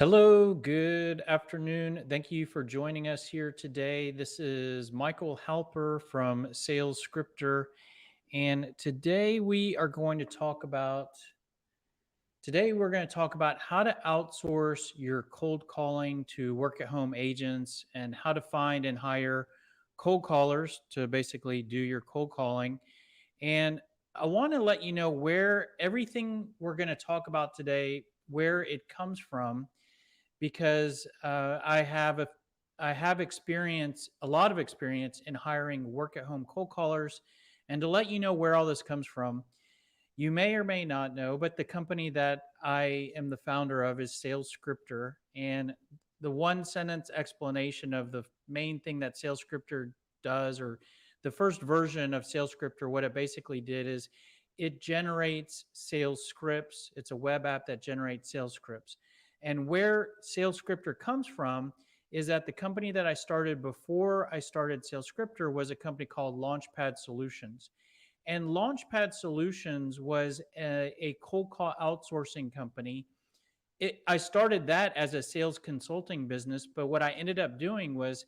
Hello, good afternoon. Thank you for joining us here today. This is Michael Halper from Sales Scripter, and today we're going to talk about how to outsource your cold calling to work at home agents and how to find and hire cold callers to basically do your cold calling. And I want to let you know where everything we're going to talk about today, where it comes from, because I have experience, a lot of experience in hiring work at home cold callers. And to let you know where all this comes from, you may or may not know, but the company that I am the founder of is Sales Scripter. And the one sentence explanation of the main thing that Sales Scripter does, or the first version of Sales Scripter, what it basically did is it generates sales scripts. It's a web app that generates sales scripts. And where Sales Scripter comes from is that the company that I started before I started Sales Scripter was a company called Launchpad Solutions. And Launchpad Solutions was a cold call outsourcing company. I started that as a sales consulting business, but what I ended up doing was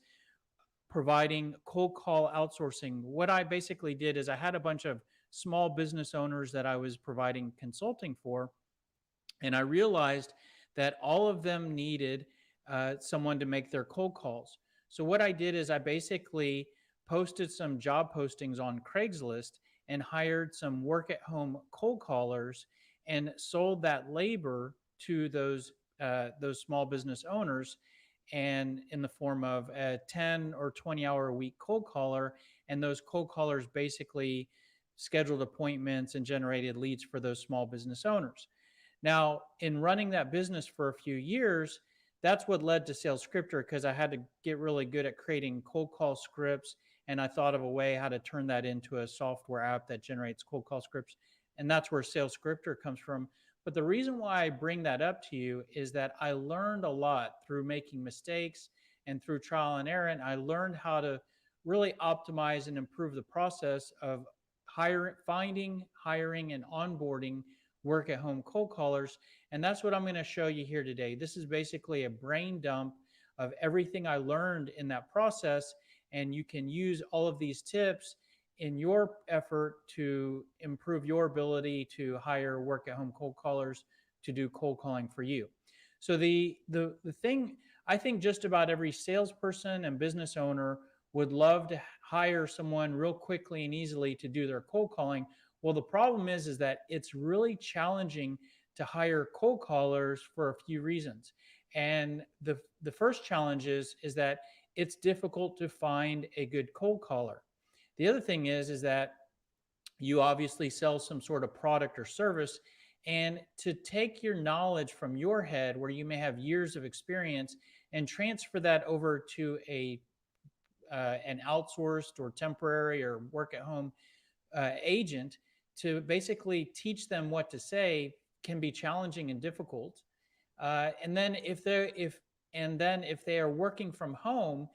providing cold call outsourcing. What I basically did is I had a bunch of small business owners that I was providing consulting for, and I realized that all of them needed someone to make their cold calls. So what I did is I basically posted some job postings on Craigslist and hired some work at home cold callers and sold that labor to those small business owners, and in the form of a 10 or 20-hour a week cold caller. And those cold callers basically scheduled appointments and generated leads for those small business owners. Now, in running that business for a few years, that's what led to Sales Scripter, because I had to get really good at creating cold call scripts. And I thought of a way how to turn that into a software app that generates cold call scripts. And that's where Sales Scripter comes from. But the reason why I bring that up to you is that I learned a lot through making mistakes and through trial and error. And I learned how to really optimize and improve the process of finding, hiring, and onboarding work at home cold callers. And that's what I'm going to show you here today. This is basically a brain dump of everything I learned in that process. And you can use all of these tips in your effort to improve your ability to hire work at home cold callers to do cold calling for you. So the thing, I think just about every salesperson and business owner would love to hire someone real quickly and easily to do their cold calling. Well, the problem is that it's really challenging to hire cold callers for a few reasons. And the first challenge is that it's difficult to find a good cold caller. The other thing is that you obviously sell some sort of product or service, and to take your knowledge from your head, where you may have years of experience, and transfer that over to an outsourced or temporary or work at home agent to basically teach them what to say can be challenging and difficult. And then if they are working from home,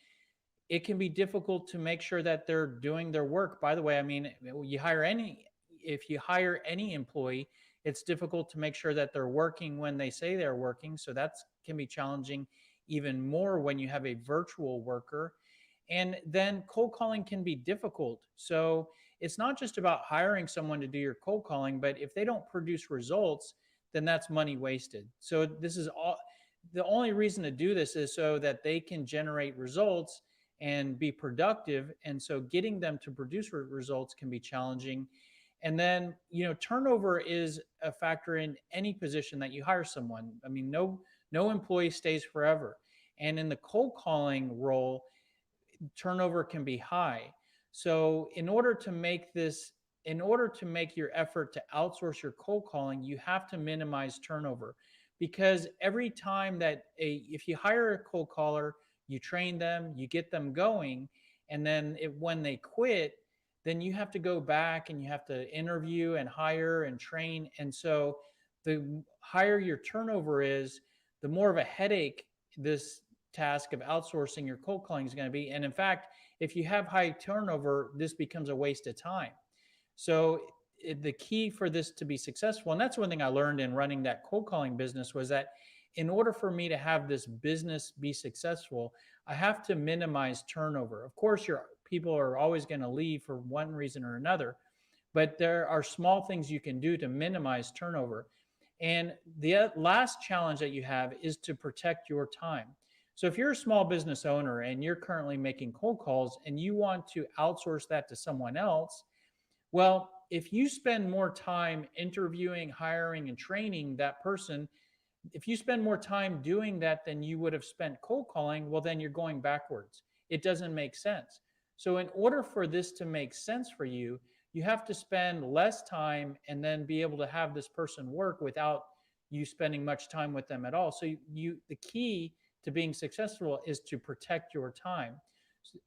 it can be difficult to make sure that they're doing their work. By the way, I mean, if you hire any employee, it's difficult to make sure that they're working when they say they're working. So that can be challenging even more when you have a virtual worker. And then cold calling can be difficult. So it's not just about hiring someone to do your cold calling, but if they don't produce results, then that's money wasted. So this is all, the only reason to do this is so that they can generate results and be productive. And so getting them to produce results can be challenging. And then, turnover is a factor in any position that you hire someone. I mean, no employee stays forever. And in the cold calling role, turnover can be high. So in order to make your effort to outsource your cold calling, you have to minimize turnover, because every time if you hire a cold caller, you train them, you get them going, and then when they quit, then you have to go back and you have to interview and hire and train. And so the higher your turnover is, the more of a headache this task of outsourcing your cold calling is going to be. And in fact, if you have high turnover, this becomes a waste of time. So the key for this to be successful, and that's one thing I learned in running that cold calling business, was that in order for me to have this business be successful, I have to minimize turnover. Of course, your people are always going to leave for one reason or another, but there are small things you can do to minimize turnover. And the last challenge that you have is to protect your time. So if you're a small business owner and you're currently making cold calls and you want to outsource that to someone else, well, if you spend more time interviewing, hiring, and training that person, if you spend more time doing that than you would have spent cold calling, well, then you're going backwards. It doesn't make sense. So, in order for this to make sense for you, you have to spend less time and then be able to have this person work without you spending much time with them at all. So, the key to being successful is to protect your time.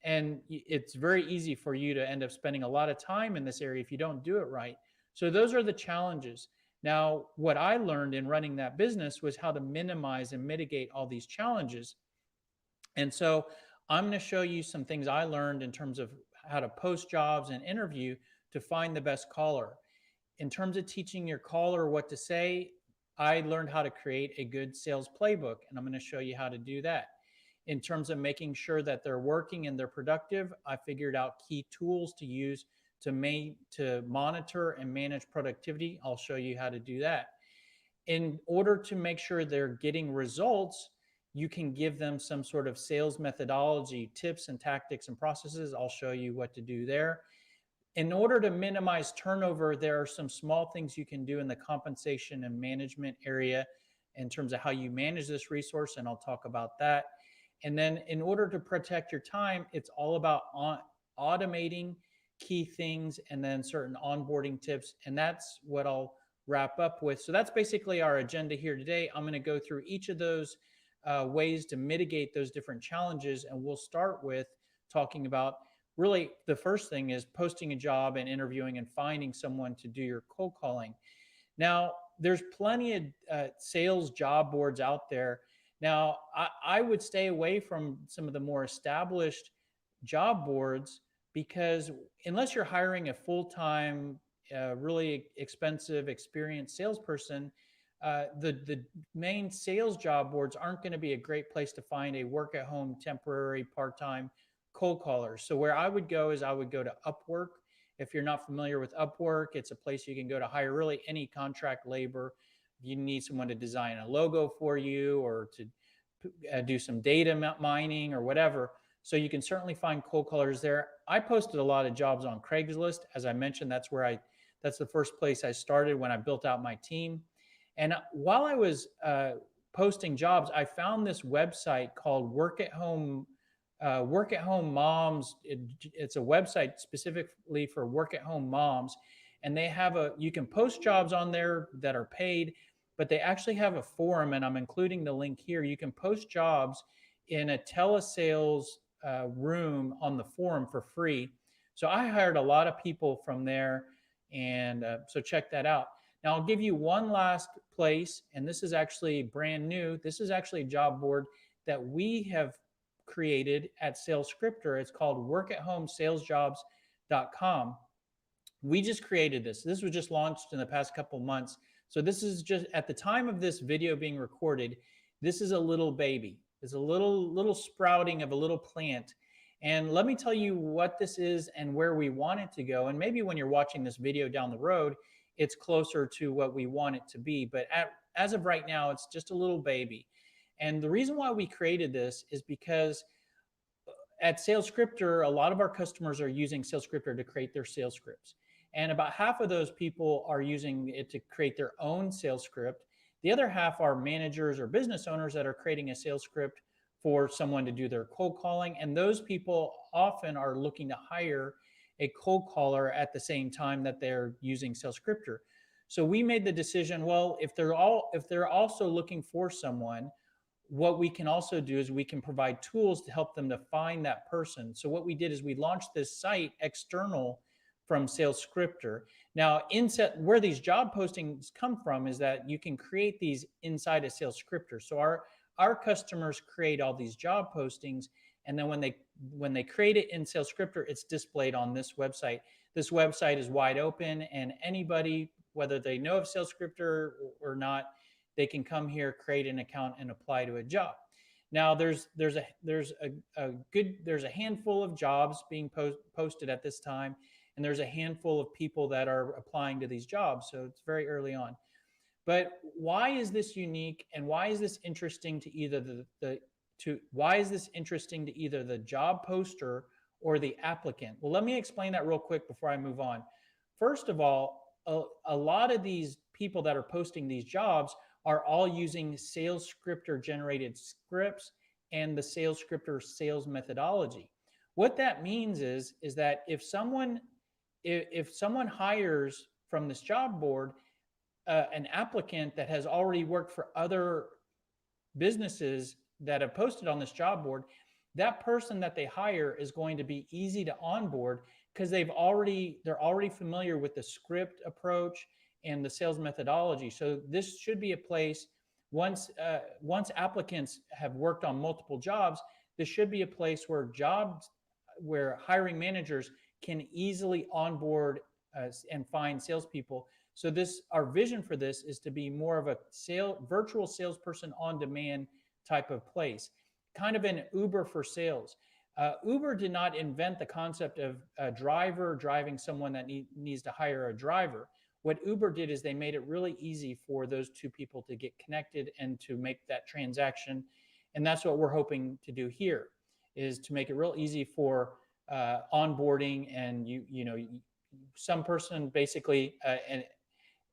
And it's very easy for you to end up spending a lot of time in this area if you don't do it right. So, those are the challenges. Now, what I learned in running that business was how to minimize and mitigate all these challenges. And so I'm going to show you some things I learned in terms of how to post jobs and interview to find the best caller. In terms of teaching your caller what to say, I learned how to create a good sales playbook, and I'm going to show you how to do that. In terms of making sure that they're working and they're productive, I figured out key tools to use to monitor and manage productivity. I'll show you how to do that. In order to make sure they're getting results, you can give them some sort of sales methodology, tips and tactics and processes. I'll show you what to do there. In order to minimize turnover, there are some small things you can do in the compensation and management area in terms of how you manage this resource, and I'll talk about that. And then in order to protect your time, it's all about automating key things and then certain onboarding tips. And that's what I'll wrap up with. So that's basically our agenda here today. I'm going to go through each of those ways to mitigate those different challenges. And we'll start with talking about really the first thing is posting a job and interviewing and finding someone to do your cold calling. Now, there's plenty of sales job boards out there. Now, I would stay away from some of the more established job boards because unless you're hiring a full-time, really expensive, experienced salesperson, the main sales job boards aren't going to be a great place to find a work-at-home, temporary, part-time cold caller. So where I would go is I would go to Upwork. If you're not familiar with Upwork, it's a place you can go to hire really any contract labor. If you need someone to design a logo for you or to do some data mining or whatever. So you can certainly find cold callers there. I posted a lot of jobs on Craigslist. As I mentioned, that's the first place I started when I built out my team. And while I was posting jobs, I found this website called Work at Home Moms. It's a website specifically for work at home moms. And you can post jobs on there that are paid, but they actually have a forum, and I'm including the link here. You can post jobs in a telesales room on the forum for free. So I hired a lot of people from there, and so check that out. Now I'll give you one last place, and this is actually brand new. This is actually a job board that we have created at SalesScripter. It's called workathomesalesjobs.com. We just created this. This was just launched in the past couple months. So this is just at the time of this video being recorded, this is a little baby. It's a little sprouting of a little plant. And let me tell you what this is and where we want it to go. And maybe when you're watching this video down the road, it's closer to what we want it to be. But as of right now, it's just a little baby. And the reason why we created this is because at SalesScripter, a lot of our customers are using SalesScripter to create their sales scripts. And about half of those people are using it to create their own sales script. The other half are managers or business owners that are creating a sales script for someone to do their cold calling. And those people often are looking to hire a cold caller at the same time that they're using SalesScripter. So we made the decision, well, if they're also looking for someone, what we can also do is we can provide tools to help them to find that person. So what we did is we launched this site external from SalesScripter. Now, where these job postings come from is that you can create these inside of SalesScripter. So our customers create all these job postings, and then when they create it in SalesScripter, it's displayed on this website. This website is wide open, and anybody, whether they know of SalesScripter or not, they can come here, create an account, and apply to a job. Now there's a handful of jobs being posted at this time, and there's a handful of people that are applying to these jobs. So it's very early on. But why is this unique, and why is this interesting to either why is this interesting to either the job poster or the applicant? Well, let me explain that real quick before I move on. First of all, a lot of these people that are posting these jobs are all using sales scripter generated scripts and the sales scripter sales methodology. What that means is that if someone hires from this job board an applicant that has already worked for other businesses that have posted on this job board, that person that they hire is going to be easy to onboard because they're already familiar with the script approach and the sales methodology. So this should be a place, once applicants have worked on multiple jobs, this should be a place where hiring managers can easily onboard and find salespeople. So our vision for this is to be more of a virtual salesperson on demand type of place, kind of an Uber for sales. Uber did not invent the concept of a driver driving someone that needs to hire a driver. What Uber did is they made it really easy for those two people to get connected and to make that transaction. And that's what we're hoping to do here, is to make it real easy for onboarding. And some person basically, and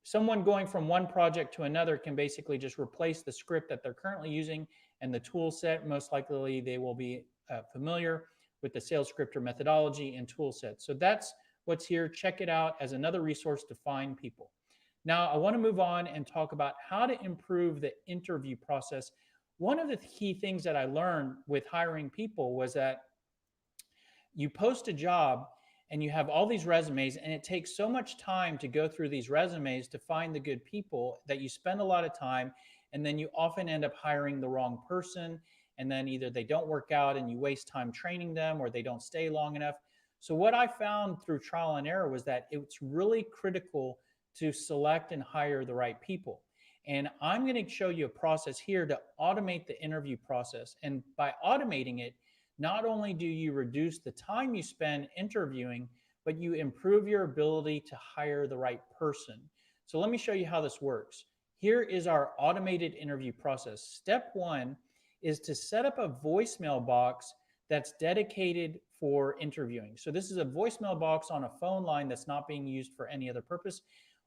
someone going from one project to another can basically just replace the script that they're currently using and the tool set. Most likely they will be familiar with the sales scripter methodology and tool set. So that's what's here. Check it out as another resource to find people. Now I want to move on and talk about how to improve the interview process. One of the key things that I learned with hiring people was that you post a job and you have all these resumes, and it takes so much time to go through these resumes to find the good people that you spend a lot of time, and then you often end up hiring the wrong person, and then either they don't work out and you waste time training them, or they don't stay long enough. So what I found through trial and error was that it's really critical to select and hire the right people. And I'm going to show you a process here to automate the interview process. And by automating it, not only do you reduce the time you spend interviewing, but you improve your ability to hire the right person. So let me show you how this works. Here is our automated interview process. Step one is to set up a voicemail box that's dedicated for interviewing. So this is a voicemail box on a phone line that's not being used for any other purpose.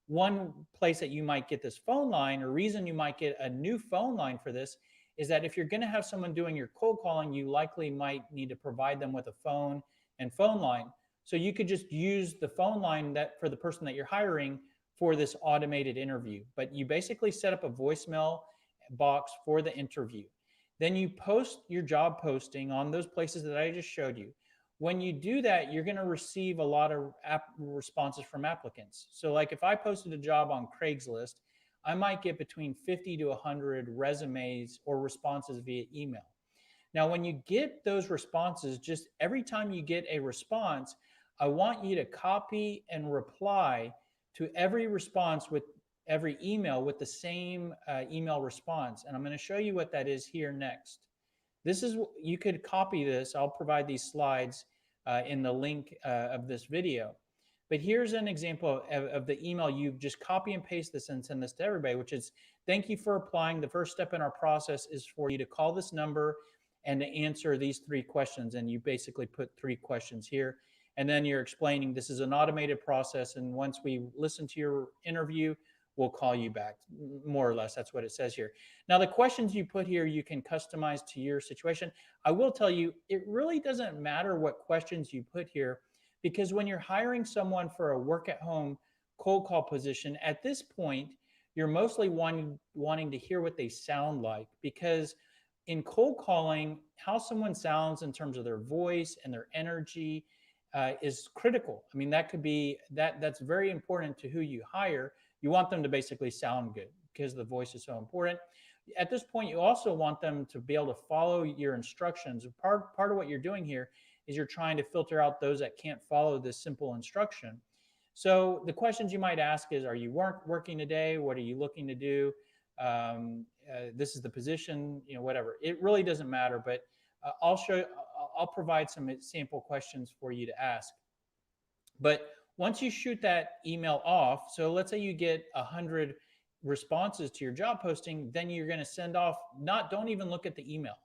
One place that you might get this phone line, or reason you might get a new phone line for this, is that if you're going to have someone doing your cold calling, you likely might need to provide them with a phone and phone line. So you could just use the phone line that for the person that you're hiring for this automated interview. But you basically set up a voicemail box for the interview. Then you post your job posting on those places that I just showed you. When you do that, you're going to receive a lot of responses from applicants. So like if I posted a job on Craigslist, I might get between 50 to 100 resumes or responses via email. Now, when you get those responses, just every time you get a response, I want you to copy and reply to every response with every email with the same email response. And I'm going to show you what that is here next. You could copy this. I'll provide these slides in the link of this video. But here's an example of the email. You just copy and paste this and send this to everybody, which is, thank you for applying. The first step in our process is for you to call this number and to answer these 3 questions. And you basically put 3 questions here. And then you're explaining this is an automated process. And once we listen to your interview, we'll call you back. More or less, that's what it says here. Now, the questions you put here, you can customize to your situation. I will tell you, it really doesn't matter what questions you put here, because when you're hiring someone for a work at home cold call position, at this point, you're mostly wanting to hear what they sound like, because in cold calling, how someone sounds in terms of their voice and their energy is critical. I mean, that's very important to who you hire. You want them to basically sound good because the voice is so important. At this point, you also want them to be able to follow your instructions. Part of what you're doing here is you're trying to filter out those that can't follow this simple instruction. So the questions you might ask is, are you working today? What are you looking to do? this is the position, whatever. It really doesn't matter, but I'll show. I'll provide some sample questions for you to ask. But once you shoot that email off, so let's say you get 100 responses to your job posting, then you're going to send off, not, don't even look at the email.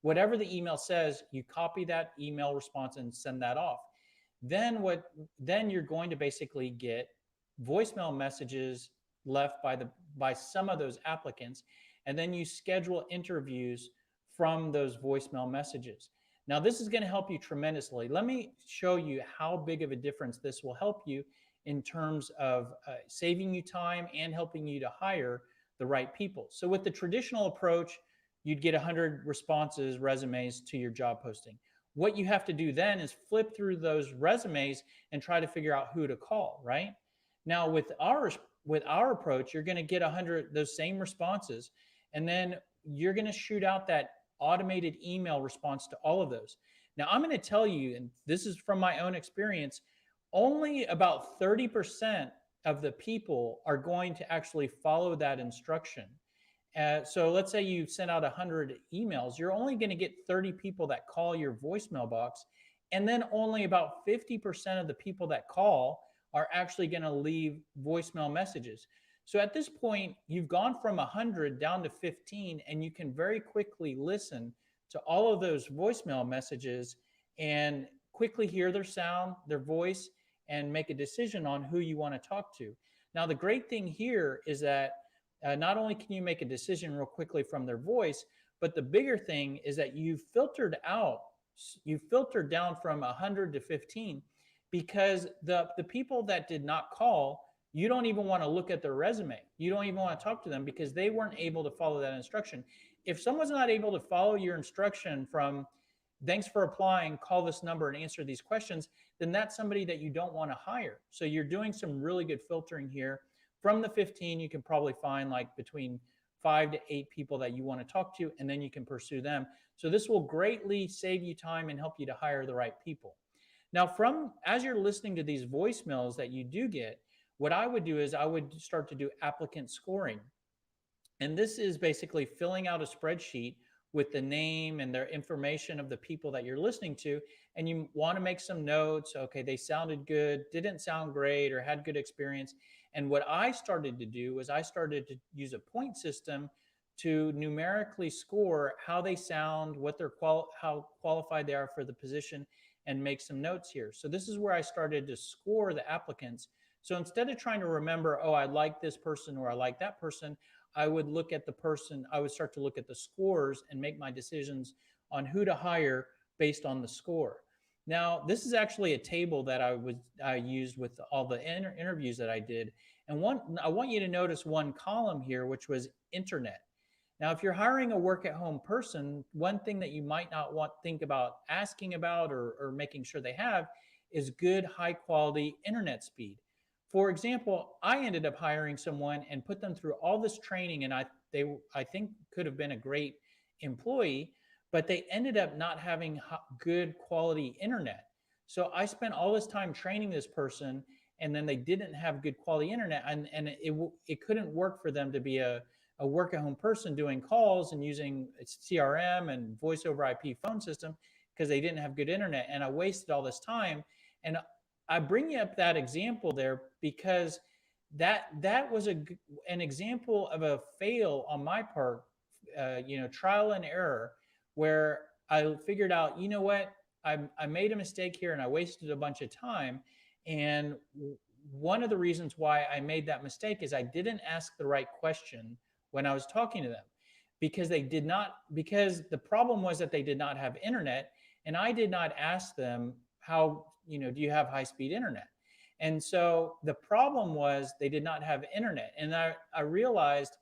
Whatever the email says, you copy that email response and send that off. Then you're going to basically get voicemail messages left by some of those applicants, and then you schedule interviews from those voicemail messages. Now, this is going to help you tremendously. Let me show you how big of a difference this will help you in terms of saving you time and helping you to hire the right people. So with the traditional approach, you'd get 100 responses, resumes to your job posting. What you have to do then is flip through those resumes and try to figure out who to call, right? Now, with our approach, you're going to get 100 those same responses, and then you're going to shoot out that automated email response to all of those. Now, I'm going to tell you, and this is from my own experience, only about 30% of the people are going to actually follow that instruction. So let's say you send out 100 emails, you're only going to get 30 people that call your voicemail box, and then only about 50% of the people that call are actually going to leave voicemail messages. So at this point, you've gone from 100 down to 15, and you can very quickly listen to all of those voicemail messages and quickly hear their sound, their voice, and make a decision on who you want to talk to. Now, the great thing here is that not only can you make a decision real quickly from their voice, but the bigger thing is that you've filtered down from 100 to 15, because the people that did not call, you don't even want to look at their resume. You don't even want to talk to them because they weren't able to follow that instruction. If someone's not able to follow your instruction from thanks for applying, call this number and answer these questions, then that's somebody that you don't want to hire. So you're doing some really good filtering here. From the 15, you can probably find like between 5 to 8 people that you want to talk to, and then you can pursue them. So this will greatly save you time and help you to hire the right people. Now, as you're listening to these voicemails that you do get, what I would do is I would start to do applicant scoring. And this is basically filling out a spreadsheet with the name and their information of the people that you're listening to. And you want to make some notes. Okay, they sounded good, didn't sound great, or had good experience. And what I started to do was I started to use a point system to numerically score how they sound, how qualified they are for the position, and make some notes here. So this is where I started to score the applicants. So instead of trying to remember, oh, I like this person or I like that person, I would start to look at the scores and make my decisions on who to hire based on the score. Now, this is actually a table that I used with all the interviews that I did. And I want you to notice one column here, which was internet. Now, if you're hiring a work-at-home person, one thing that you might not think about asking about or making sure they have is good, high-quality internet speed. For example, I ended up hiring someone and put them through all this training, and I think could have been a great employee, but they ended up not having good quality internet. So I spent all this time training this person, and then they didn't have good quality internet, and it couldn't work for them to be a work-at-home person doing calls and using CRM and voice over IP phone system because they didn't have good internet. And I wasted all this time. And I bring you up that example there because that was an example of a fail on my part, trial and error, where I figured out, you know what, I made a mistake here and I wasted a bunch of time. And one of the reasons why I made that mistake is I didn't ask the right question when I was talking to them, because the problem was that they did not have internet, and I did not ask them how, do you have high-speed internet? And so the problem was they did not have internet. And I realized,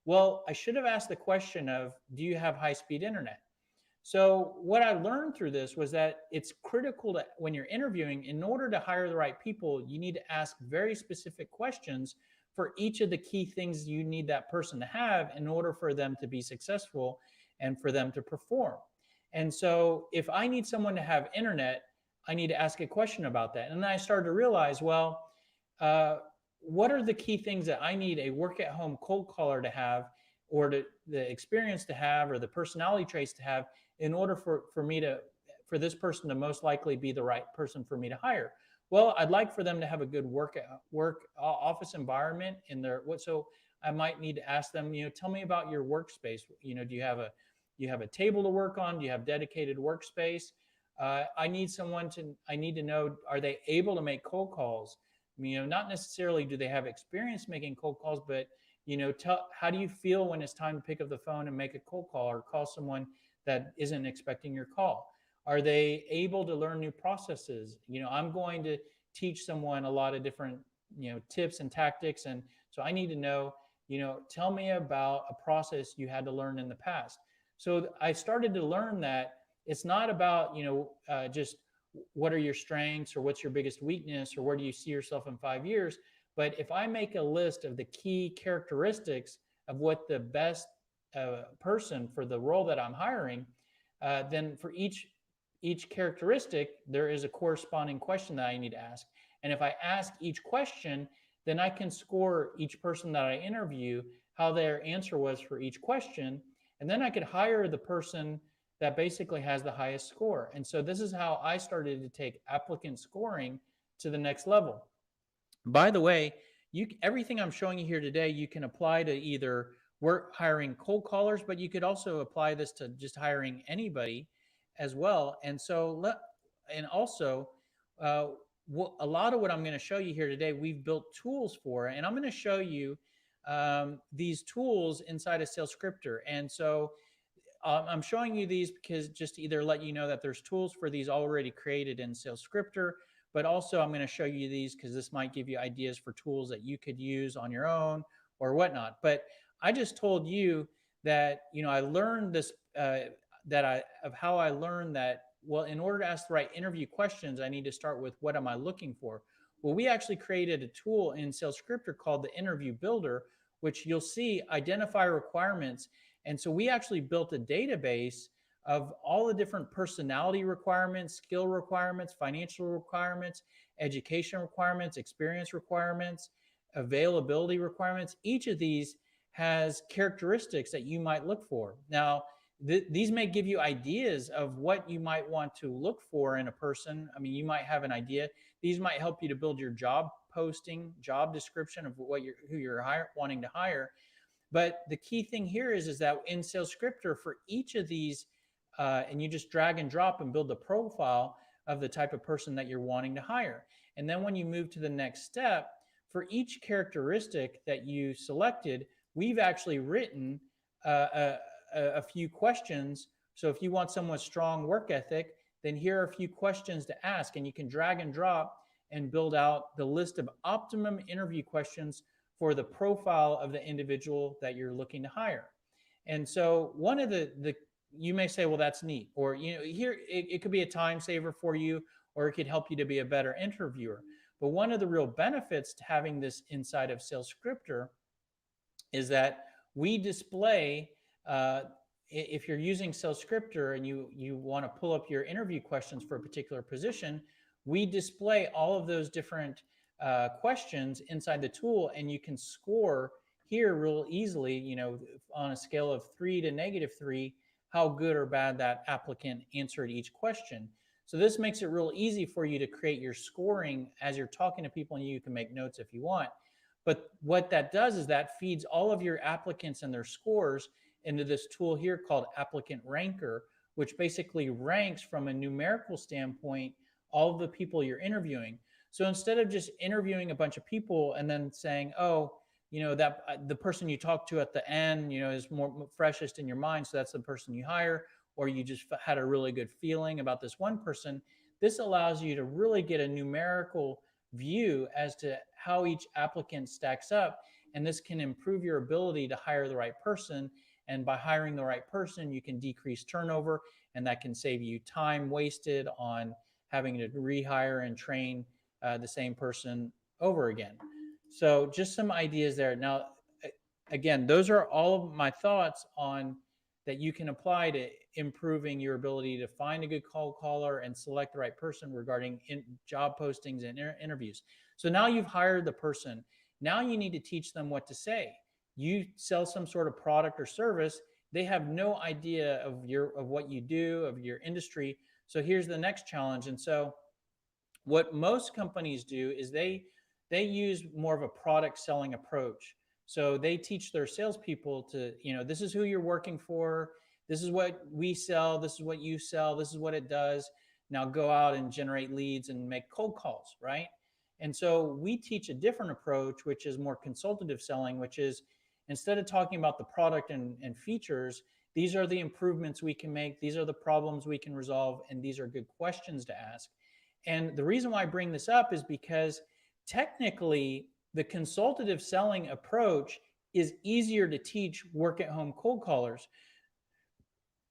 well, I should have asked the question of, do you have high-speed internet? So what I learned through this was that it's critical to, when you're interviewing, in order to hire the right people, you need to ask very specific questions for each of the key things you need that person to have in order for them to be successful and for them to perform. And so if I need someone to have internet, I need to ask a question about that. And then I started to realize, well, what are the key things that I need a work-at-home cold caller to have? or the experience to have or the personality traits to have in order for me to for this person to most likely be the right person for me to hire? Well, I'd like for them to have a good work office environment in their what. So I might need to ask them, tell me about your workspace. Do you have a table to work on? Do you have dedicated workspace? I need to know, are they able to make cold calls? Not necessarily do they have experience making cold calls, but how do you feel when it's time to pick up the phone and make a cold call or call someone that isn't expecting your call? Are they able to learn new processes? I'm going to teach someone a lot of different tips and tactics, and so I need to know, tell me about a process you had to learn in the past. So I started to learn that it's not about just what are your strengths or what's your biggest weakness or where do you see yourself in 5 years, but if I make a list of the key characteristics of what the best person for the role that I'm hiring, then for each characteristic, there is a corresponding question that I need to ask. And if I ask each question, then I can score each person that I interview, how their answer was for each question. And then I could hire the person that basically has the highest score. And so this is how I started to take applicant scoring to the next level. By the way, everything I'm showing you here today, you can apply to either work hiring cold callers, but you could also apply this to just hiring anybody as well. And so, and also, a lot of what I'm going to show you here today, we've built tools for, and I'm going to show you these tools inside of Sales Scripter. And so, I'm showing you these because just to either let you know that there's tools for these already created in Sales Scripter, but also I'm going to show you these because this might give you ideas for tools that you could use on your own or whatnot. But I just told you that, I learned this, of how I learned that, well, in order to ask the right interview questions, I need to start with what am I looking for? Well, we actually created a tool in Sales Scripter called the Interview Builder, which you'll see identify requirements. And so we actually built a database of all the different personality requirements, skill requirements, financial requirements, education requirements, experience requirements, availability requirements. Each of these has characteristics that you might look for. Now, these may give you ideas of what you might want to look for in a person. I mean, you might have an idea. These might help you to build your job posting, job description of who you're wanting to hire. But the key thing here is that in Sales Scripter, for each of these, and you just drag and drop and build a profile of the type of person that you're wanting to hire. And then when you move to the next step, for each characteristic that you selected, we've actually written a few questions. So if you want someone with strong work ethic, then here are a few questions to ask, and you can drag and drop and build out the list of optimum interview questions for the profile of the individual that you're looking to hire. And so one of the you may say, well, that's neat, or here it could be a time saver for you, or it could help you to be a better interviewer. But one of the real benefits to having this inside of Sales Scripter is that we display, if you're using Sales Scripter and you want to pull up your interview questions for a particular position, we display all of those different questions inside the tool, and you can score here real easily, on a scale of 3 to -3, how good or bad that applicant answered each question. So this makes it real easy for you to create your scoring as you're talking to people, and you can make notes if you want. But what that does is that feeds all of your applicants and their scores into this tool here called Applicant Ranker, which basically ranks from a numerical standpoint all of the people you're interviewing. So instead of just interviewing a bunch of people and then saying, oh, that the person you talk to at the end, is more freshest in your mind, so that's the person you hire, or you just had a really good feeling about this one person, this allows you to really get a numerical view as to how each applicant stacks up. And this can improve your ability to hire the right person. And by hiring the right person, you can decrease turnover, and that can save you time wasted on having to rehire and train the same person over again. So just some ideas there. Now, again, those are all of my thoughts on that you can apply to improving your ability to find a good cold caller and select the right person regarding job postings and interviews. So now you've hired the person. Now you need to teach them what to say. you sell some sort of product or service, they have no idea of what you do, of your industry. So here's the next challenge. And so what most companies do is they use more of a product selling approach. So they teach their salespeople to, this is who you're working for, this is what we sell, this is what you sell, this is what it does. Now go out and generate leads and make cold calls, right? And so we teach a different approach, which is more consultative selling, which is instead of talking about the product and features, these are the improvements we can make, these are the problems we can resolve, and these are good questions to ask. And the reason why I bring this up is because technically the consultative selling approach is easier to teach work at home cold callers.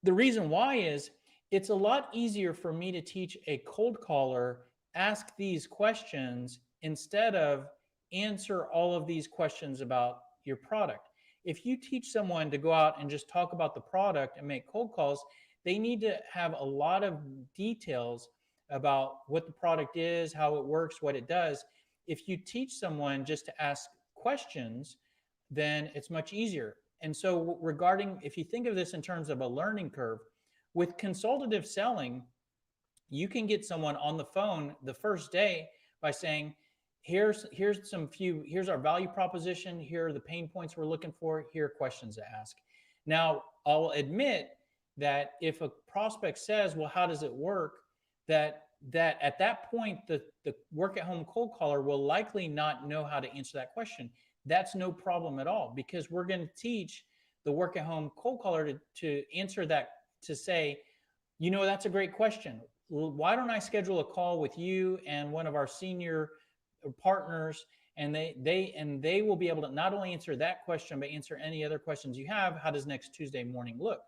The reason why is it's a lot easier for me to teach a cold caller, ask these questions instead of answer all of these questions about your product. If you teach someone to go out and just talk about the product and make cold calls, they need to have a lot of details about what the product is, how it works, what it does. If you teach someone just to ask questions, then it's much easier. And so regarding, if you think of this in terms of a learning curve, with consultative selling, you can get someone on the phone the first day by saying, here's our value proposition, here are the pain points we're looking for, here are questions to ask. Now, I'll admit that if a prospect says, well, how does it work? That at that point, the work at home cold caller will likely not know how to answer that question. That's no problem at all, because we're going to teach the work at home cold caller to answer that, to say, that's a great question. Why don't I schedule a call with you and one of our senior partners, and they will be able to not only answer that question, but answer any other questions you have. How does next Tuesday morning look?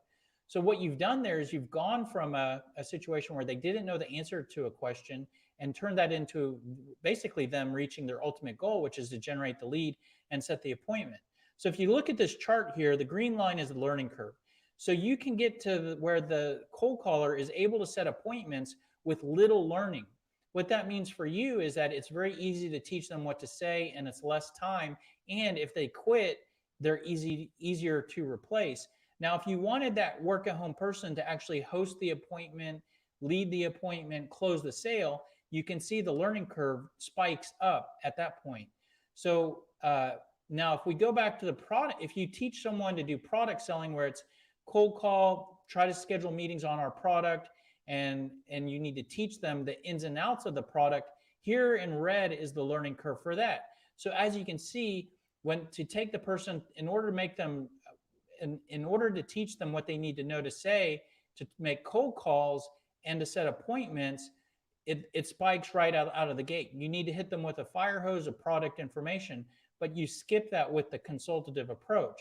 So what you've done there is you've gone from a situation where they didn't know the answer to a question and turned that into basically them reaching their ultimate goal, which is to generate the lead and set the appointment. So if you look at this chart here, the green line is the learning curve. So you can get to where the cold caller is able to set appointments with little learning. What that means for you is that it's very easy to teach them what to say, and it's less time. And if they quit, they're easier to replace. Now, if you wanted that work at home person to actually host the appointment, lead the appointment, close the sale, you can see the learning curve spikes up at that point. So now if we go back to the product, if you teach someone to do product selling where it's cold call, try to schedule meetings on our product, and you need to teach them the ins and outs of the product, here in red is the learning curve for that. So as you can see, when to take the person, in order to make them, in order to teach them what they need to know to say, to make cold calls and to set appointments, it spikes right out of the gate. You need to hit them with a fire hose of product information, but you skip that with the consultative approach.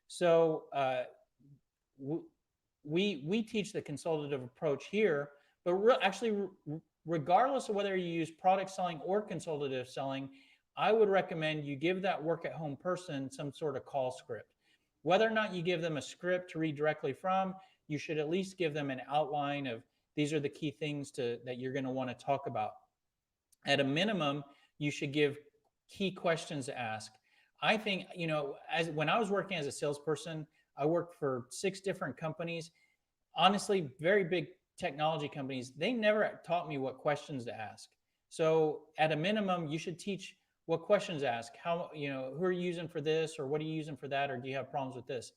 So we teach the consultative approach here, but actually, regardless of whether you use product selling or consultative selling, I would recommend you give that work at home person some sort of call script. Whether or not you give them a script to read directly from, you should at least give them an outline of these are the key things that you're going to want to talk about. At a minimum, you should give key questions to ask. I think, when I was working as a salesperson, I worked for 6 different companies. Honestly, very big technology companies, they never taught me what questions to ask. So at a minimum, you should teach what questions to ask. How, who are you using for this, or what are you using for that, or do you have problems with this?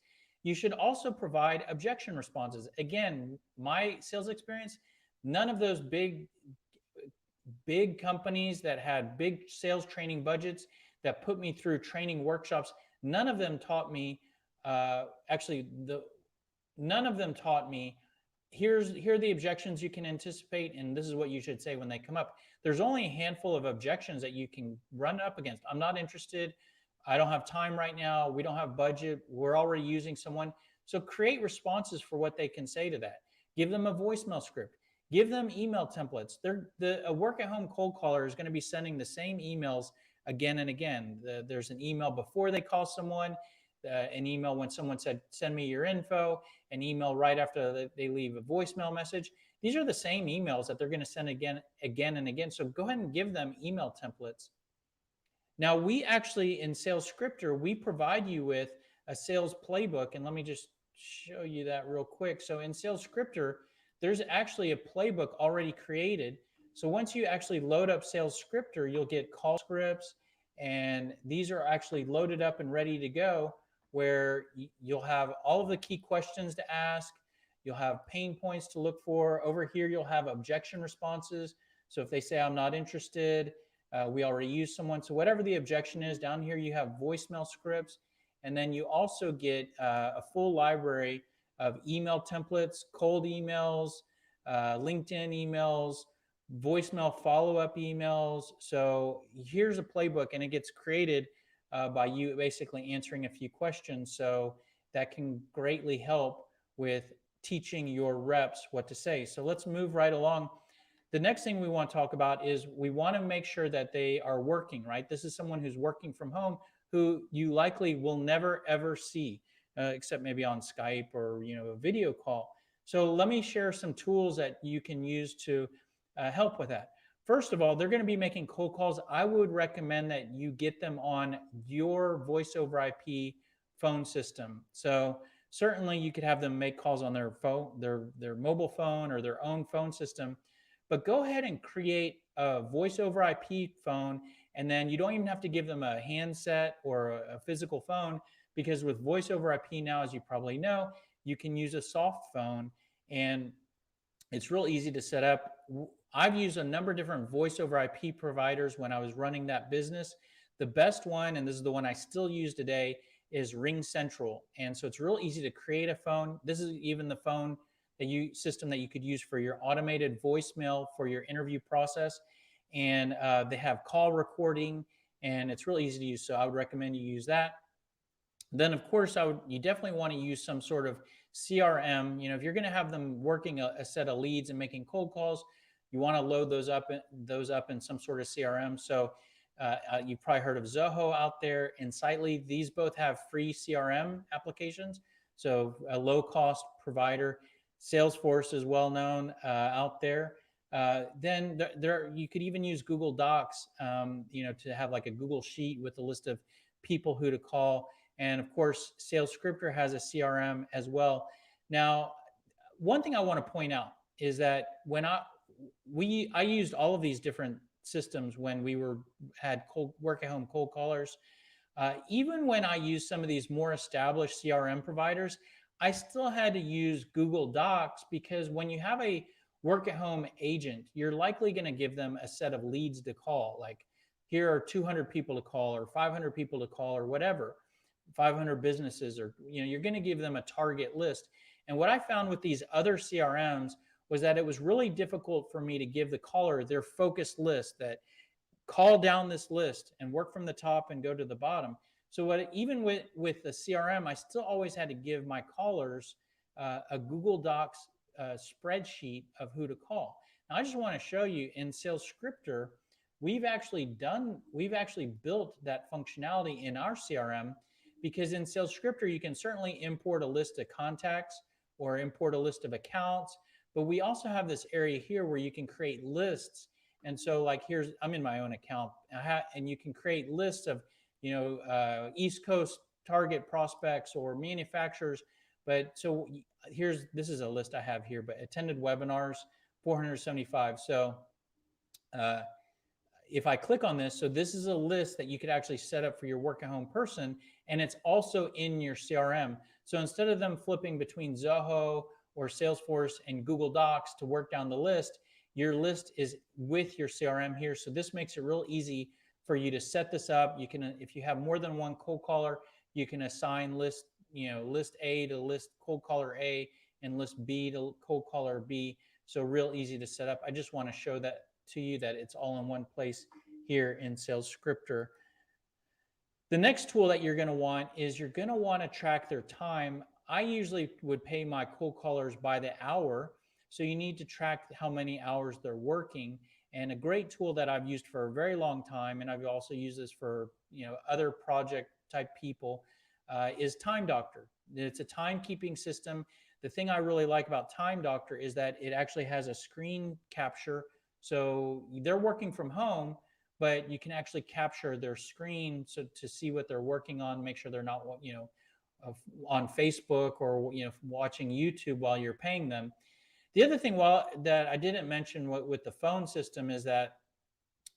You should also provide objection responses. Again, my sales experience, none of those big companies that had big sales training budgets that put me through training workshops, none of them taught me, none of them taught me, here are the objections you can anticipate, and this is what you should say when they come up. There's only a handful of objections that you can run up against. I'm not interested. I don't have time right now. We don't have budget. We're already using someone. So create responses for what they can say to that. Give them a voicemail script. Give them email templates. A work at home cold caller is going to be sending the same emails again and again. There's an email before they call someone, an email when someone said, send me your info, an email right after they leave a voicemail message. These are the same emails that they're going to send again and again. So go ahead and give them email templates. Now, we actually in Sales Scripter, we provide you with a sales playbook. And let me just show you that real quick. So in Sales Scripter, there's actually a playbook already created. So once you actually load up Sales Scripter, you'll get call scripts, and these are actually loaded up and ready to go, where you'll have all of the key questions to ask. You'll have pain points to look for. Over here, you'll have objection responses. So if they say, I'm not interested, we already used someone. So whatever the objection is, down here you have voicemail scripts. And then you also get a full library of email templates, cold emails, LinkedIn emails, voicemail follow-up emails. So here's a playbook, and it gets created by you basically answering a few questions. So that can greatly help with teaching your reps what to say. So let's move right along. The next thing we want to talk about is we want to make sure that they are working, right? This is someone who's working from home who you likely will never ever see, except maybe on Skype or a video call. So let me share some tools that you can use to help with that. First of all, they're going to be making cold calls. I would recommend that you get them on your voice over IP phone system. So certainly you could have them make calls on their phone, their mobile phone, or their own phone system. But go ahead and create a voice over IP phone, and then you don't even have to give them a handset or a physical phone, because with voice over IP now, as you probably know, you can use a soft phone, and it's real easy to set up. I've used a number of different voice over IP providers when I was running that business. The best one, and this is the one I still use today, is Ring Central. And so it's real easy to create a phone. This is even the phone system that you could use for your automated voicemail for your interview process. And they have call recording, and it's really easy to use. So I would recommend you use that. Then, of course, you definitely want to use some sort of CRM. If you're going to have them working a set of leads and making cold calls, you want to load those up in some sort of CRM. So you've probably heard of Zoho out there, Insightly. These both have free CRM applications. So a low-cost provider. Salesforce is well known out there. Then you could even use Google Docs, to have like a Google Sheet with a list of people who to call. And of course, Sales Scripter has a CRM as well. Now, one thing I want to point out is that when I used all of these different systems when we had work at home cold callers. Even when I used some of these more established CRM providers, I still had to use Google Docs, because when you have a work at home agent, you're likely going to give them a set of leads to call. Like, here are 200 people to call, or 500 people to call, or whatever, 500 businesses, or you're going to give them a target list. And what I found with these other CRMs was that it was really difficult for me to give the caller their focused list, that call down this list and work from the top and go to the bottom. So even with the CRM, I still always had to give my callers a Google Docs spreadsheet of who to call. Now, I just want to show you in Sales Scripter, we've actually built that functionality in our CRM, because in Sales Scripter, you can certainly import a list of contacts or import a list of accounts, but we also have this area here where you can create lists. And so, like, I'm in my own account, and you can create lists of, East Coast target prospects or manufacturers. But so this is a list I have here, but attended webinars, 475. So if I click on this, so this is a list that you could actually set up for your work at home person, and it's also in your CRM. So instead of them flipping between Zoho or Salesforce and Google Docs to work down the list, your list is with your CRM here. So this makes it real easy for you to set this up. You can, if you have more than one cold caller, you can assign list A to list cold caller A and list B to cold caller B. So real easy to set up. I just want to show that to you, that it's all in one place here in Sales Scripter. The next tool that you're going to want is you're going to want to track their time. I usually would pay my cold callers by the hour. So you need to track how many hours they're working. And a great tool that I've used for a very long time, and I've also used this for other project type people, is Time Doctor. It's a timekeeping system. The thing I really like about Time Doctor is that it actually has a screen capture. So they're working from home, but you can actually capture their screen so to see what they're working on, make sure they're not, on Facebook or watching YouTube while you're paying them. The other thing, that I didn't mention with the phone system, is that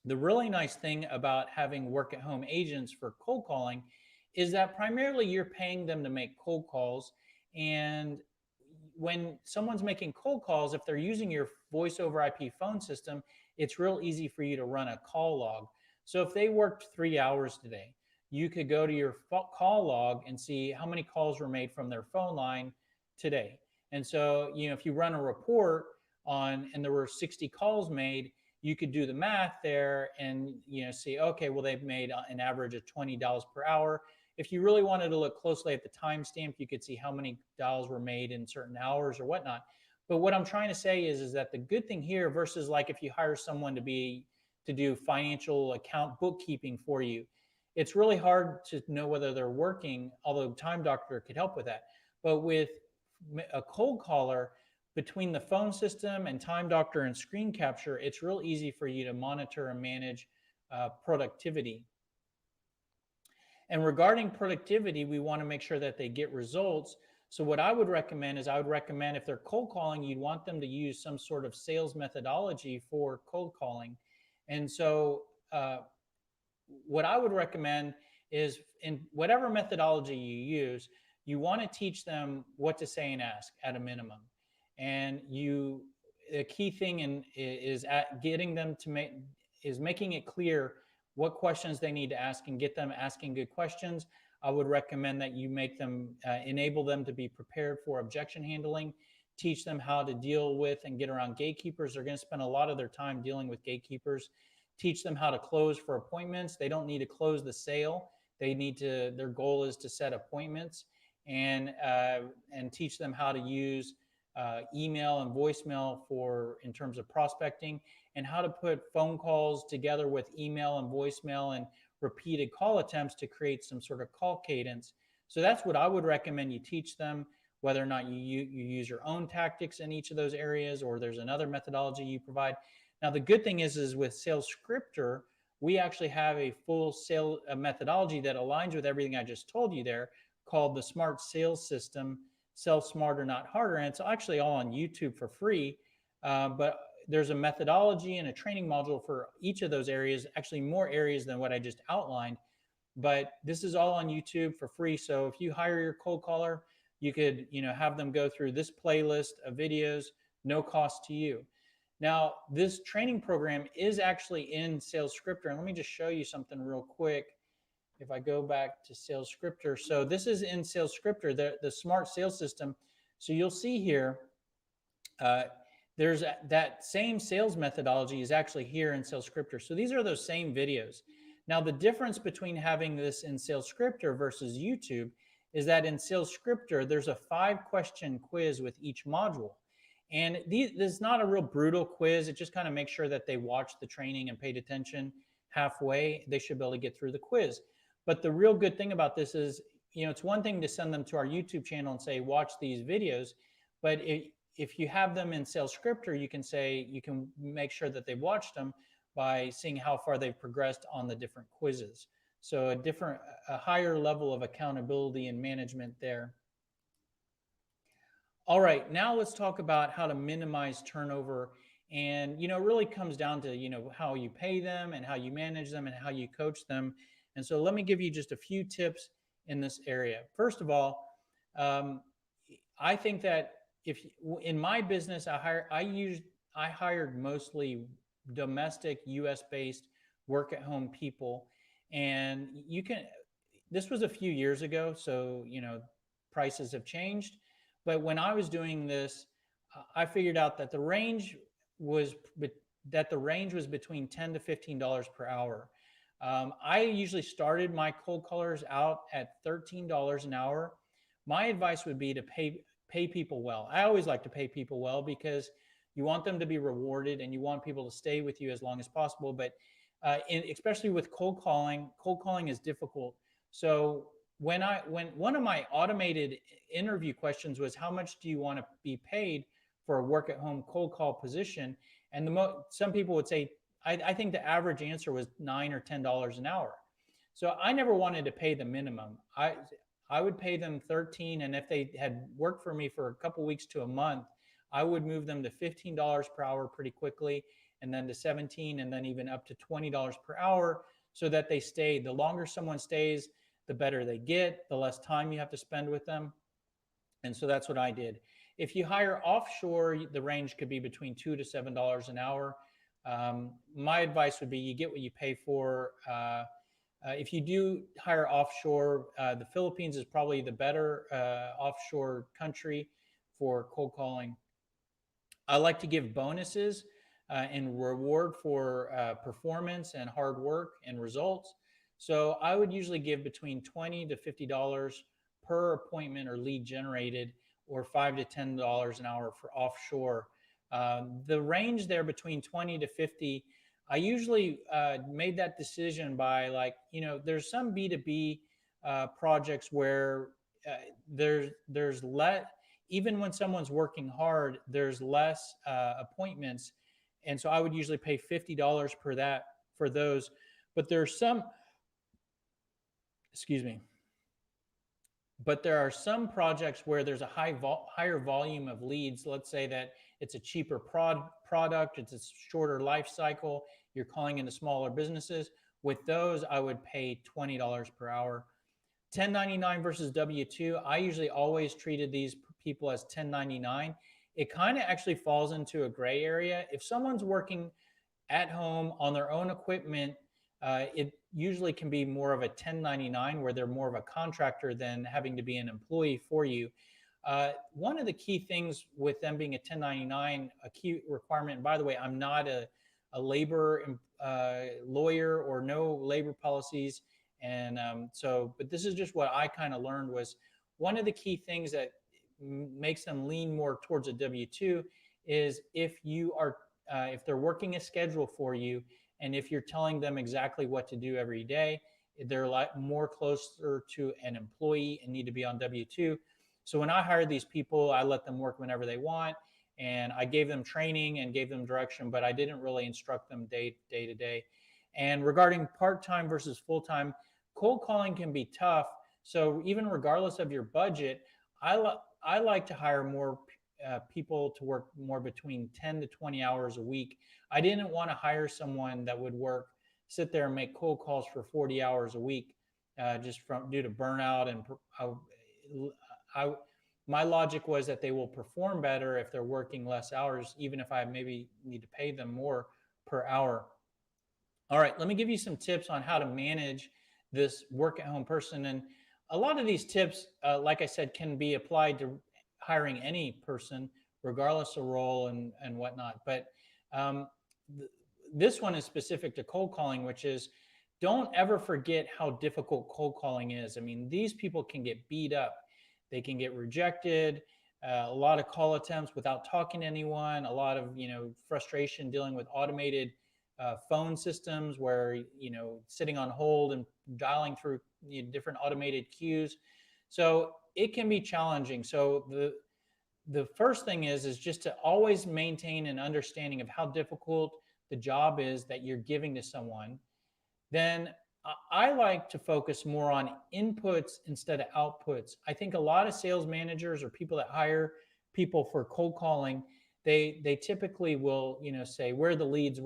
the really nice thing about having work at home agents for cold calling is that primarily you're paying them to make cold calls. And when someone's making cold calls, if they're using your voice over IP phone system, it's real easy for you to run a call log. So if they worked 3 hours today, you could go to your call log and see how many calls were made from their phone line today. And so, if you run a report and there were 60 calls made, you could do the math there and see, okay, well, they've made an average of $20 per hour. If you really wanted to look closely at the timestamp, you could see how many dials were made in certain hours or whatnot. But what I'm trying to say is that the good thing here, versus like if you hire someone to do financial account bookkeeping for you, it's really hard to know whether they're working, although Time Doctor could help with that. But with a cold caller, between the phone system and Time Doctor and screen capture, it's real easy for you to monitor and manage productivity. And regarding productivity, we want to make sure that they get results. So what I would recommend is, if they're cold calling, you'd want them to use some sort of sales methodology for cold calling. And so what I would recommend is, in whatever methodology you use, you want to teach them what to say and ask at a minimum. And the key thing is at getting them to making it clear what questions they need to ask and get them asking good questions. I would recommend that you make them enable them to be prepared for objection handling, teach them how to deal with and get around gatekeepers. They're going to spend a lot of their time dealing with gatekeepers. Teach them how to close for appointments. They don't need to close the sale. Their goal is to set appointments, and teach them how to use email and voicemail in terms of prospecting, and how to put phone calls together with email and voicemail and repeated call attempts to create some sort of call cadence. So that's what I would recommend you teach them, whether or not you use your own tactics in each of those areas, or there's another methodology you provide. Now, the good thing is with Sales Scripter, we actually have a full sales methodology that aligns with everything I just told you there, called the Smart Sales System, Sell Smarter, Not Harder. And it's actually all on YouTube for free. But there's a methodology and a training module for each of those areas, actually more areas than what I just outlined. But this is all on YouTube for free. So if you hire your cold caller, you could have them go through this playlist of videos, no cost to you. Now, this training program is actually in Sales Scripter. And let me just show you something real quick. If I go back to Sales Scripter, so this is in Sales Scripter, the Smart Sales System. So you'll see here, there's that same sales methodology is actually here in Sales Scripter. So these are those same videos. Now, the difference between having this in Sales Scripter versus YouTube is that in Sales Scripter, there's a 5-question quiz with each module. And this is not a real brutal quiz. It just kind of makes sure that they watched the training and paid attention halfway. They should be able to get through the quiz. But the real good thing about this is, it's one thing to send them to our YouTube channel and say, watch these videos. But if you have them in Sales Scripter, you can make sure that they've watched them by seeing how far they've progressed on the different quizzes. So a higher level of accountability and management there. All right, now let's talk about how to minimize turnover. And, it really comes down to, how you pay them and how you manage them and how you coach them. And so let me give you just a few tips in this area. First of all, I think that in my business, I hired mostly domestic US-based work at home people. And this was a few years ago, so, prices have changed. But when I was doing this, I figured out that the range was between $10 to $15 per hour. I usually started my cold callers out at $13 an hour. My advice would be to pay people well. I always like to pay people well because you want them to be rewarded and you want people to stay with you as long as possible. But especially with cold calling is difficult. So when one of my automated interview questions was, how much do you want to be paid for a work at home cold call position? And some people would say, I think the average answer was $9 or $10 an hour. So I never wanted to pay the minimum. I would pay them 13, and if they had worked for me for a couple weeks to a month, I would move them to $15 per hour pretty quickly, and then to 17, and then even up to $20 per hour, so that they stay. The longer someone stays, the better they get, the less time you have to spend with them. And so that's what I did. If you hire offshore, the range could be between $2 to $7 an hour. My advice would be you get what you pay for. If you do hire offshore, the Philippines is probably the better offshore country for cold calling. I like to give bonuses in reward for performance and hard work and results. So I would usually give between $20 to $50 per appointment or lead generated, or $5 to $10 an hour for offshore. The range there between 20 to 50, I usually made that decision by, like, there's some B2B projects where there's let even when someone's working hard, there's less appointments, and so I would usually pay $50 for those. But there's some, excuse me, but there are some projects where there's a higher volume of leads. Let's say that it's a cheaper product, it's a shorter life cycle, you're calling into smaller businesses. With those, I would pay $20 per hour. 1099 versus W2, I usually always treated these people as 1099. It kind of actually falls into a gray area. If someone's working at home on their own equipment, it usually can be more of a 1099, where they're more of a contractor than having to be an employee for you. One of the key things with them being a 1099, a key requirement, and by the way, I'm not a labor lawyer or no labor policies. And but this is just what I kind of learned, was one of the key things that makes them lean more towards a W2 is if they're working a schedule for you, and if you're telling them exactly what to do every day, they're a lot more closer to an employee and need to be on W2. So when I hired these people, I let them work whenever they want, and I gave them training and gave them direction, but I didn't really instruct them day to day. And regarding part-time versus full-time, cold calling can be tough. So even regardless of your budget, I like to hire more people to work more between 10 to 20 hours a week. I didn't want to hire someone that would sit there and make cold calls for 40 hours a week, just due to burnout. And my logic was that they will perform better if they're working less hours, even if I maybe need to pay them more per hour. All right, let me give you some tips on how to manage this work at home person. And a lot of these tips, like I said, can be applied to hiring any person, regardless of role and whatnot. But this one is specific to cold calling, which is, don't ever forget how difficult cold calling is. I mean, these people can get beat up. They can get rejected, a lot of call attempts without talking to anyone, a lot of frustration dealing with automated phone systems where sitting on hold and dialing through different automated queues. So it can be challenging. So the first thing is just to always maintain an understanding of how difficult the job is that you're giving to someone. Then I like to focus more on inputs instead of outputs. I think a lot of sales managers or people that hire people for cold calling, they typically will say, where are the leads,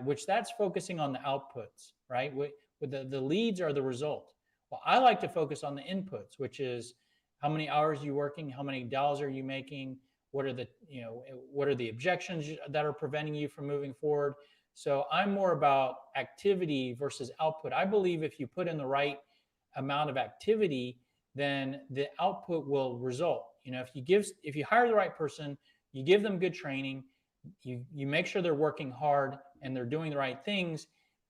which that's focusing on the outputs, right? With the leads are the result. Well, I like to focus on the inputs, which is how many hours are you working, how many dials are you making, what are the objections that are preventing you from moving forward. So I'm more about activity versus output. I believe if you put in the right amount of activity, then the output will result. If you hire the right person, you give them good training, you make sure they're working hard and they're doing the right things.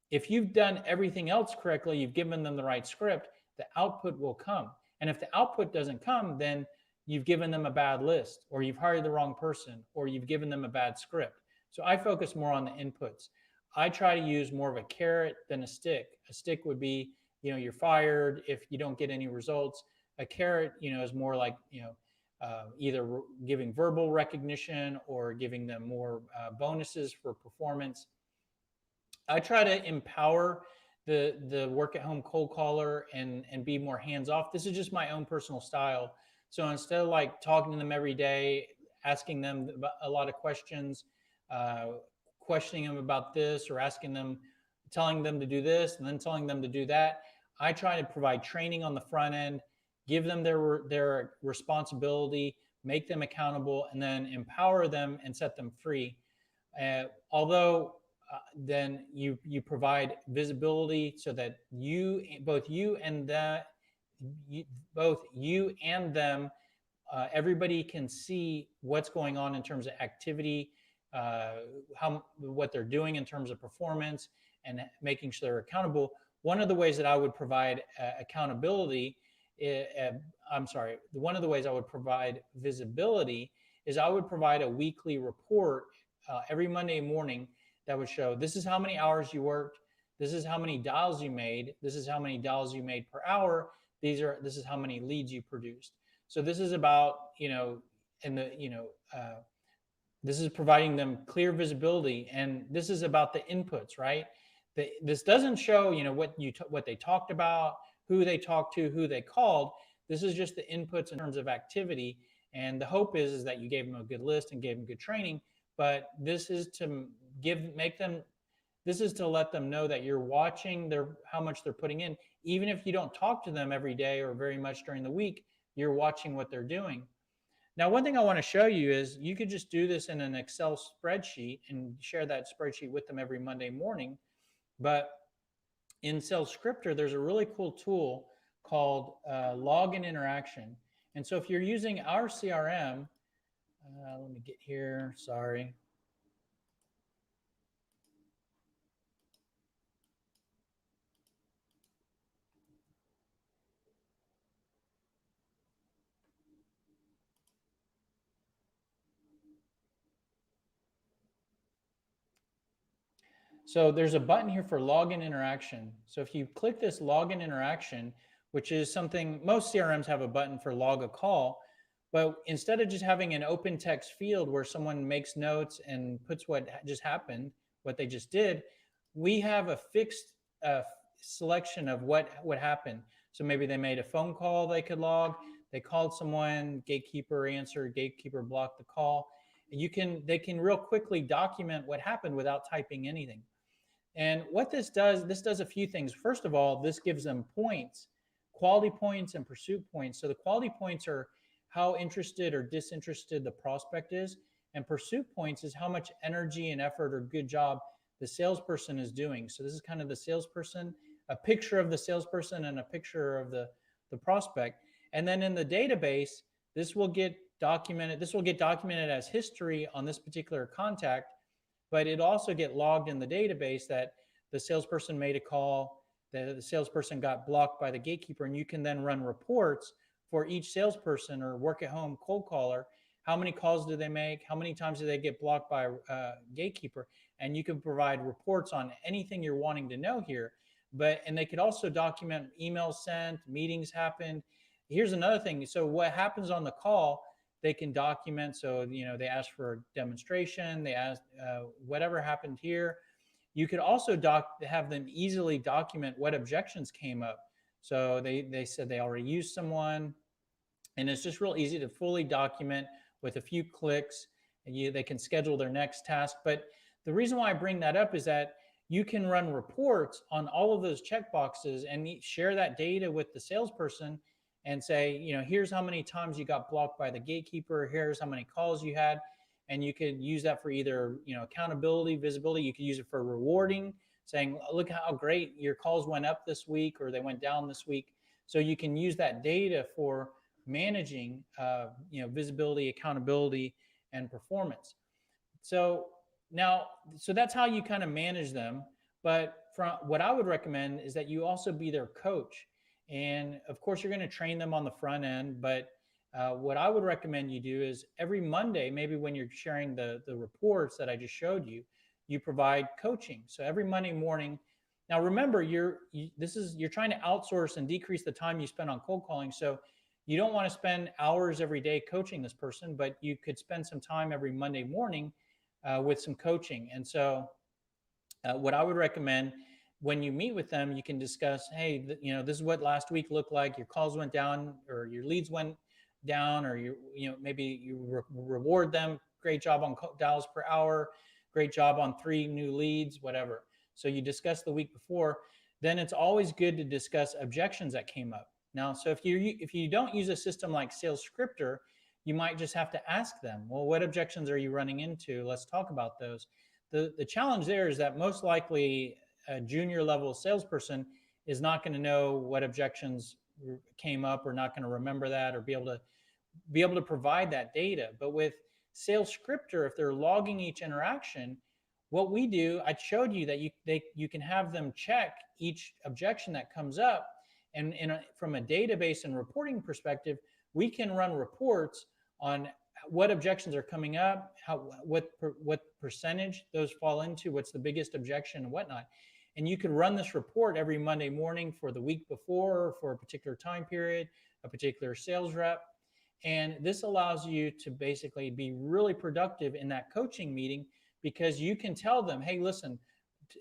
If you've done everything else correctly, you've given them the right script, the output will come. And if the output doesn't come, then you've given them a bad list, or you've hired the wrong person, or you've given them a bad script. So I focus more on the inputs. I try to use more of a carrot than a stick. A stick would be, you're fired if you don't get any results. A carrot, is more like, either giving verbal recognition or giving them more bonuses for performance. I try to empower the work at home cold caller and be more hands off. This is just my own personal style. So instead of like talking to them every day, asking them a lot of questions, uh, questioning them about this or asking them, telling them to do this and then telling them to do that, I try to provide training on the front end, give them their responsibility, make them accountable, and then empower them and set them free. Although then you provide visibility so that both you and both you and them, everybody can see what's going on in terms of activity, what they're doing in terms of performance, and making sure they're accountable. One of the ways that I would provide accountability, I'm sorry, one of the ways I would provide visibility is I would provide a weekly report every Monday morning that would show this is how many hours you worked, this is how many dials you made, this is how many dials you made per hour, this is how many leads you produced. So this is about, this is providing them clear visibility, and this is about the inputs, right? This doesn't show, what they talked about, who they talked to, who they called. This is just the inputs in terms of activity, and the hope is that you gave them a good list and gave them good training. But this is to this is to let them know that you're watching how much they're putting in, even if you don't talk to them every day or very much during the week. You're watching what they're doing. Now, one thing I want to show you is you could just do this in an Excel spreadsheet and share that spreadsheet with them every Monday morning. But in Sales Scripter, there's a really cool tool called Login Interaction. And so if you're using our CRM, let me get here, sorry. So there's a button here for login interaction. So if you click this login interaction, which is something most CRMs have a button for log a call, but instead of just having an open text field where someone makes notes and puts what just happened, what they just did, we have a fixed selection of what happened. So maybe they made a phone call they could log, they called someone, gatekeeper answered, gatekeeper blocked the call. They can real quickly document what happened without typing anything. And what this does a few things. First of all, this gives them points, quality points and pursuit points. So the quality points are how interested or disinterested the prospect is. And pursuit points is how much energy and effort or good job the salesperson is doing. So this is kind of the salesperson, a picture of the salesperson and a picture of the prospect. And then in the database, this will get documented. This will get documented as history on this particular contact, but it also get logged in the database that the salesperson made a call, the salesperson got blocked by the gatekeeper, and you can then run reports for each salesperson or work at home cold caller. How many calls do they make? How many times do they get blocked by gatekeeper? And you can provide reports on anything you're wanting to know here. And they could also document emails sent, meetings happened. Here's another thing. So what happens on the call, they can document. So, they ask for a demonstration, they ask whatever happened here. You could also have them easily document what objections came up. So they said they already used someone, and it's just real easy to fully document with a few clicks, and they can schedule their next task. But the reason why I bring that up is that you can run reports on all of those checkboxes and share that data with the salesperson and say, here's how many times you got blocked by the gatekeeper, here's how many calls you had. And you could use that for either, accountability, visibility. You could use it for rewarding, saying, look how great your calls went up this week or they went down this week. So you can use that data for managing, visibility, accountability, and performance. So that's how you kind of manage them. But what I would recommend is that you also be their coach. And of course, you're going to train them on the front end. But what I would recommend you do is every Monday, maybe when you're sharing the reports that I just showed you, you provide coaching. So every Monday morning. Now, remember, you're trying to outsource and decrease the time you spend on cold calling. So you don't want to spend hours every day coaching this person, but you could spend some time every Monday morning with some coaching. And so what I would recommend, when you meet with them, you can discuss, hey, this is what last week looked like. Your calls went down, or your leads went down, or maybe you reward them. Great job on dials per hour. Great job on 3 new leads, whatever. So you discuss the week before. Then it's always good to discuss objections that came up. Now, so if you don't use a system like Sales Scripter, you might just have to ask them, well, what objections are you running into? Let's talk about those. The challenge there is that most likely a junior level salesperson is not going to know what objections came up, or not going to remember that, or be able to provide that data. But with Sales Scripter, if they're logging each interaction, what we do, I showed you that you can have them check each objection that comes up, and from a database and reporting perspective, we can run reports on what objections are coming up, what percentage those fall into, what's the biggest objection and whatnot. And you could run this report every Monday morning for the week before, for a particular time period, a particular sales rep. And this allows you to basically be really productive in that coaching meeting, because you can tell them, hey, listen,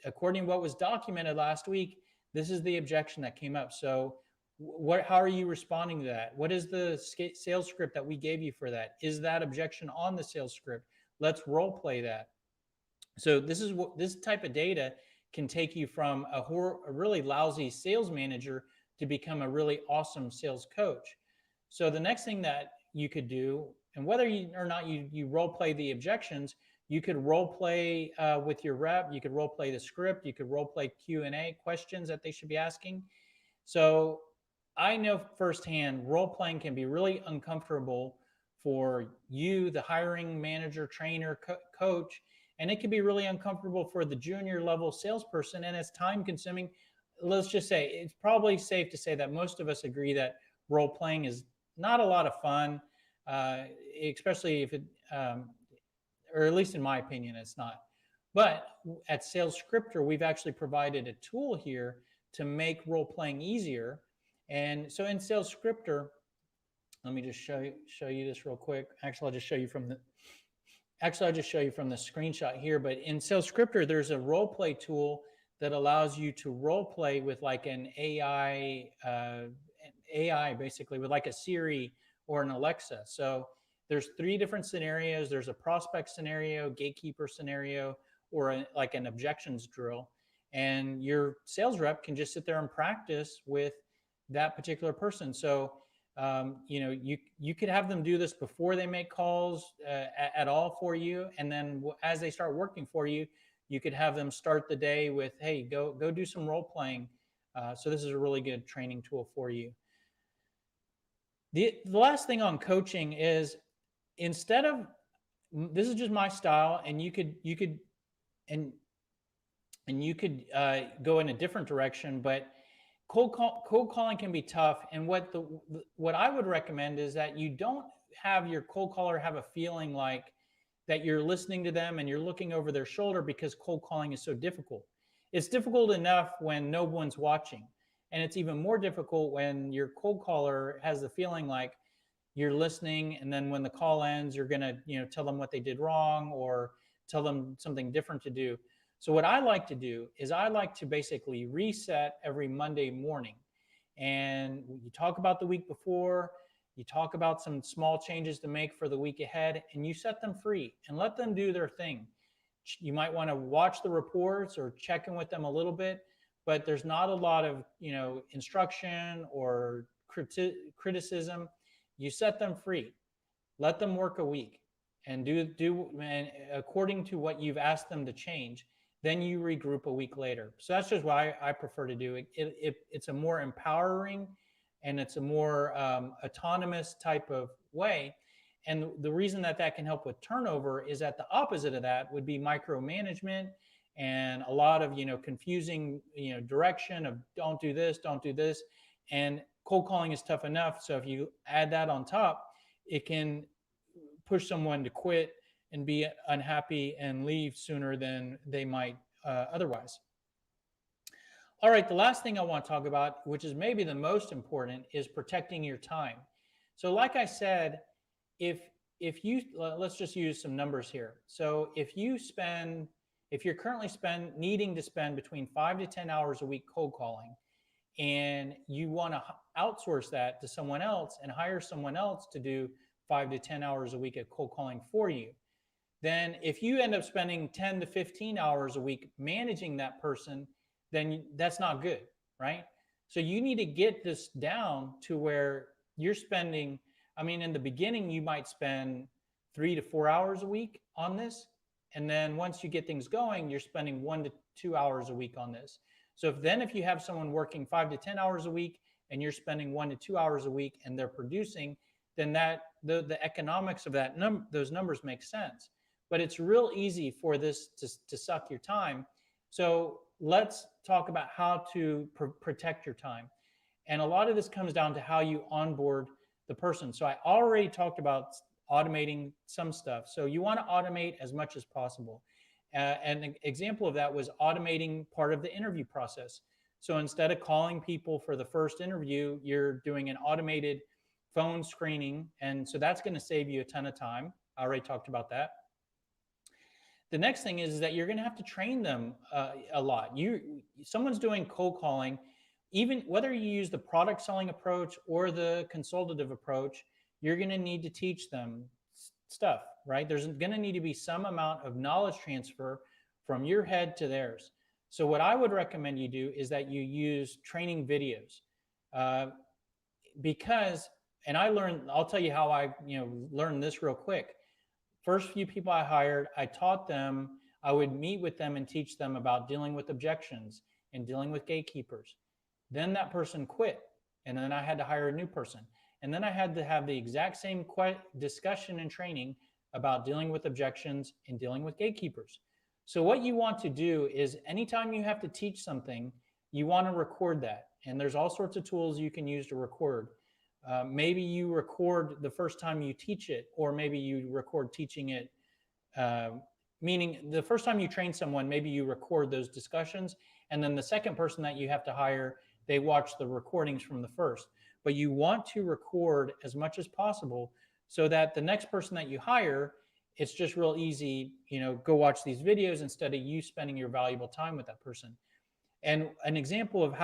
according to what was documented last week, this is the objection that came up. So how are you responding to that? What is the sales script that we gave you for that? Is that objection on the sales script? Let's role play that. So this type of data can take you from a really lousy sales manager to become a really awesome sales coach. So the next thing that you could do, and whether or not you role play the objections, you could role play with your rep. You could role play the script. You could role play Q&A questions that they should be asking. So I know firsthand, role playing can be really uncomfortable for you, the hiring manager, trainer, coach, and it can be really uncomfortable for the junior level salesperson, and it's time consuming. Let's just say it's probably safe to say that most of us agree that role playing is not a lot of fun, especially if it, or at least in my opinion, it's not. But at Sales Scripter, we've actually provided a tool here to make role playing easier. And so in Sales Scripter, let me just show you this real quick. Actually, I'll just show you from the screenshot here. But in Sales Scripter, there's a role play tool that allows you to role play with like an AI basically, with like a Siri or an Alexa. So there's 3 different scenarios. There's a prospect scenario, gatekeeper scenario, or like an objections drill. And your sales rep can just sit there and practice with that particular person. So you could have them do this before they make calls at all for you, and then as they start working for you, you could have them start the day with, hey, go do some role playing. So this is a really good training tool for you. The last thing on coaching is, instead of, this is just my style, and you could go in a different direction, but cold calling can be tough. And what I would recommend is that you don't have your cold caller have a feeling like that you're listening to them and you're looking over their shoulder, because cold calling is so difficult. It's difficult enough when no one's watching, and it's even more difficult when your cold caller has the feeling like you're listening, and then when the call ends, you're going to tell them what they did wrong, or tell them something different to do. So what I like to do is I like to basically reset every Monday morning, and you talk about the week before, you talk about some small changes to make for the week ahead, and you set them free and let them do their thing. You might want to watch the reports or check in with them a little bit, but there's not a lot of instruction or criticism. You set them free, let them work a week, and do according to what you've asked them to change. Then you regroup a week later. So that's just why I prefer to do it. It's a more empowering, and it's a more autonomous type of way. And the reason that can help with turnover is that the opposite of that would be micromanagement and a lot of confusing direction of don't do this, and cold calling is tough enough. So if you add that on top, it can push someone to quit and be unhappy and leave sooner than they might otherwise. All right, the last thing I want to talk about, which is maybe the most important, is protecting your time. So like I said, if let's just use some numbers here. So if you're currently needing to spend between 5 to 10 hours a week cold calling, and you want to outsource that to someone else and hire someone else to do 5 to 10 hours a week of cold calling for you, then if you end up spending 10 to 15 hours a week managing that person, then that's not good, right? So you need to get this down to where you're spending, I mean, in the beginning, you might spend 3 to 4 hours a week on this. And then once you get things going, you're spending 1 to 2 hours a week on this. So if you have someone working 5 to 10 hours a week and you're spending 1 to 2 hours a week and they're producing, then the economics of those numbers make sense. But it's real easy for this to suck your time. So let's talk about how to protect your time. And a lot of this comes down to how you onboard the person. So I already talked about automating some stuff. So you want to automate as much as possible. An example of that was automating part of the interview process. So instead of calling people for the first interview, you're doing an automated phone screening. And so that's going to save you a ton of time. I already talked about that. The next thing is that you're going to have to train them a lot. Someone's doing cold calling, even whether you use the product selling approach or the consultative approach, you're going to need to teach them stuff, right? There's going to need to be some amount of knowledge transfer from your head to theirs. So what I would recommend you do is that you use training videos, because, and I'll tell you how I learned this real quick. First few people I hired, I taught them, I would meet with them and teach them about dealing with objections and dealing with gatekeepers. Then that person quit, and then I had to hire a new person. And then I had to have the exact same discussion and training about dealing with objections and dealing with gatekeepers. So what you want to do is anytime you have to teach something, you want to record that. And there's all sorts of tools you can use to record. Maybe you record the first time you teach it, or maybe you record teaching it, meaning the first time you train someone, maybe you record those discussions, and then the second person that you have to hire, they watch the recordings from the first. But you want to record as much as possible so that the next person that you hire, it's just real easy, go watch these videos instead of you spending your valuable time with that person. And an example of